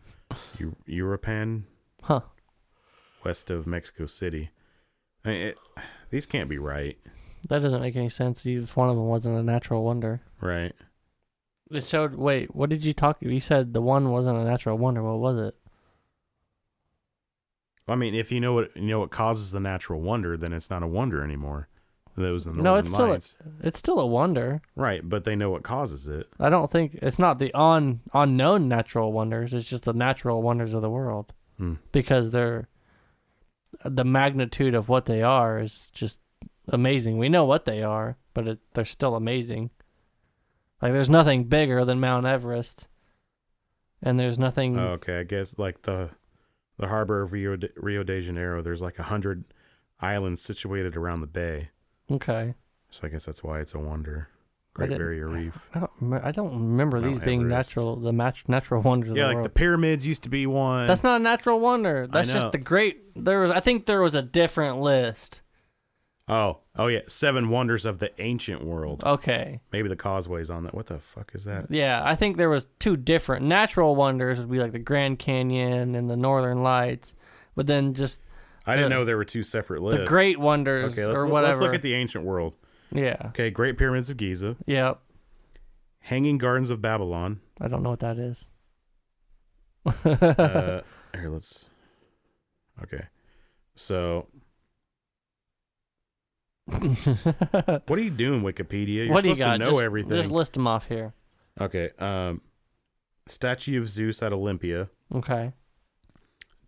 Speaker 2: Uruapan, west of Mexico City. I mean, these can't be right.
Speaker 1: That doesn't make any sense if one of them wasn't a natural wonder.
Speaker 2: Right.
Speaker 1: It showed, wait, what did you talk? You said the one wasn't a natural wonder. What was it?
Speaker 2: I mean, if you know what causes the natural wonder, then it's not a wonder anymore. Those in the Northern Lights.
Speaker 1: It's still a wonder.
Speaker 2: Right, but they know what causes it.
Speaker 1: I don't think it's not the unknown natural wonders. It's just the natural wonders of the world. Because the magnitude of what they are is just amazing. We know what they are, but they're still amazing. Like, there's nothing bigger than Mount Everest, and there's nothing.
Speaker 2: Oh, okay, I guess like the harbor of Rio de Janeiro. There's like 100 islands situated around the bay.
Speaker 1: Okay.
Speaker 2: So I guess that's why it's a wonder. Great Barrier Reef.
Speaker 1: I don't remember these being
Speaker 2: Everest.
Speaker 1: natural wonders.
Speaker 2: Yeah,
Speaker 1: of the
Speaker 2: like
Speaker 1: world.
Speaker 2: the pyramids used to be one.
Speaker 1: That's not a natural wonder. That's just the great. I think there was a different list.
Speaker 2: Oh yeah, 7 wonders of the ancient world.
Speaker 1: Okay.
Speaker 2: Maybe the causeway's on that. What the fuck is that?
Speaker 1: Yeah, I think there was 2 different natural wonders. Would be like the Grand Canyon and the Northern Lights, but then just.
Speaker 2: I didn't know there were 2 separate lists.
Speaker 1: The great wonders,
Speaker 2: okay,
Speaker 1: or whatever.
Speaker 2: Let's look at the ancient world.
Speaker 1: Yeah.
Speaker 2: Okay, Great Pyramids of Giza.
Speaker 1: Yep.
Speaker 2: Hanging Gardens of Babylon.
Speaker 1: I don't know what that is.
Speaker 2: Here, let's. Okay, so. What are you doing, Wikipedia? You're supposed to know everything.
Speaker 1: Just list them off here.
Speaker 2: Okay. Statue of Zeus at Olympia.
Speaker 1: Okay.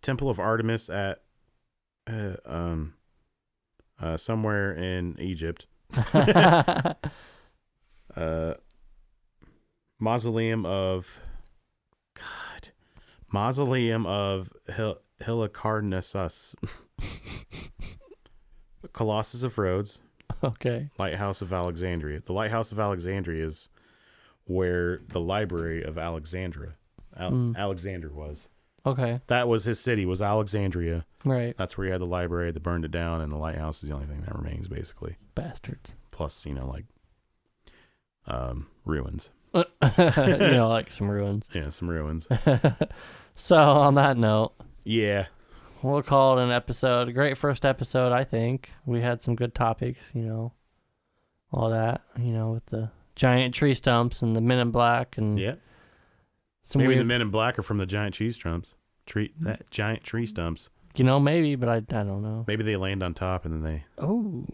Speaker 2: Temple of Artemis at somewhere in Egypt. Mausoleum of Helicarnassus. Colossus of Rhodes.
Speaker 1: Okay.
Speaker 2: Lighthouse of Alexandria. The Lighthouse of Alexandria is where the Library of Alexander was.
Speaker 1: Okay.
Speaker 2: That was his city, was Alexandria.
Speaker 1: Right.
Speaker 2: That's where he had the library. They burned it down, and the lighthouse is the only thing that remains, basically.
Speaker 1: Bastards.
Speaker 2: Plus, ruins.
Speaker 1: Like some ruins.
Speaker 2: Yeah, some ruins.
Speaker 1: So, on that note,
Speaker 2: Yeah.
Speaker 1: we'll call it an episode. A great first episode, I think. We had some good topics, all that, with the giant tree stumps and the men in black and
Speaker 2: Yeah.
Speaker 1: some
Speaker 2: Maybe
Speaker 1: weird...
Speaker 2: the men in black are from the giant tree stumps. Giant tree stumps.
Speaker 1: maybe, but I don't know.
Speaker 2: Maybe they land on top and then they...
Speaker 1: Oh.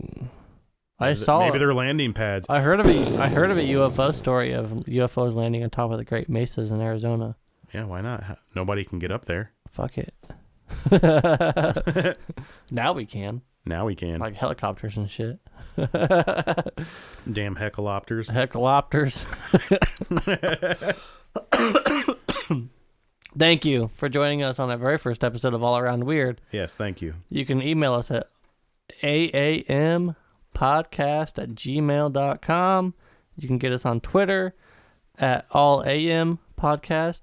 Speaker 2: Maybe they're landing pads.
Speaker 1: I heard of a UFO story of UFOs landing on top of the Great Mesas in Arizona.
Speaker 2: Yeah, why not? Nobody can get up there.
Speaker 1: Fuck it. Now we can.
Speaker 2: Now we can.
Speaker 1: Like helicopters and shit.
Speaker 2: Damn hecalopters.
Speaker 1: Hecalopters. Thank you for joining us on that very first episode of All Around Weird.
Speaker 2: Yes, thank you.
Speaker 1: You can email us at aampodcast@gmail.com. You can get us on Twitter at allampodcast.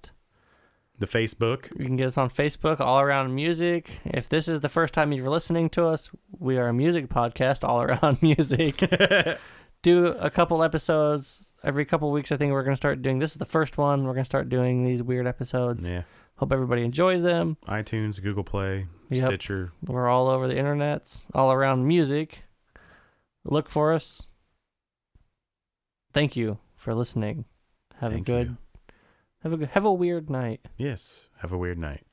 Speaker 2: The Facebook.
Speaker 1: You can get us on Facebook, All Around Music. If this is the first time you're listening to us, we are a music podcast, all around music. Do a couple episodes every couple weeks. I think we're going to start doing, this is the first one. We're going to start doing these weird episodes.
Speaker 2: Yeah.
Speaker 1: Hope everybody enjoys them.
Speaker 2: iTunes, Google Play,
Speaker 1: Yep.
Speaker 2: Stitcher.
Speaker 1: We're all over the internets, all around music. Look for us. Thank you for listening. Have a weird night.
Speaker 2: Yes. Have a weird night.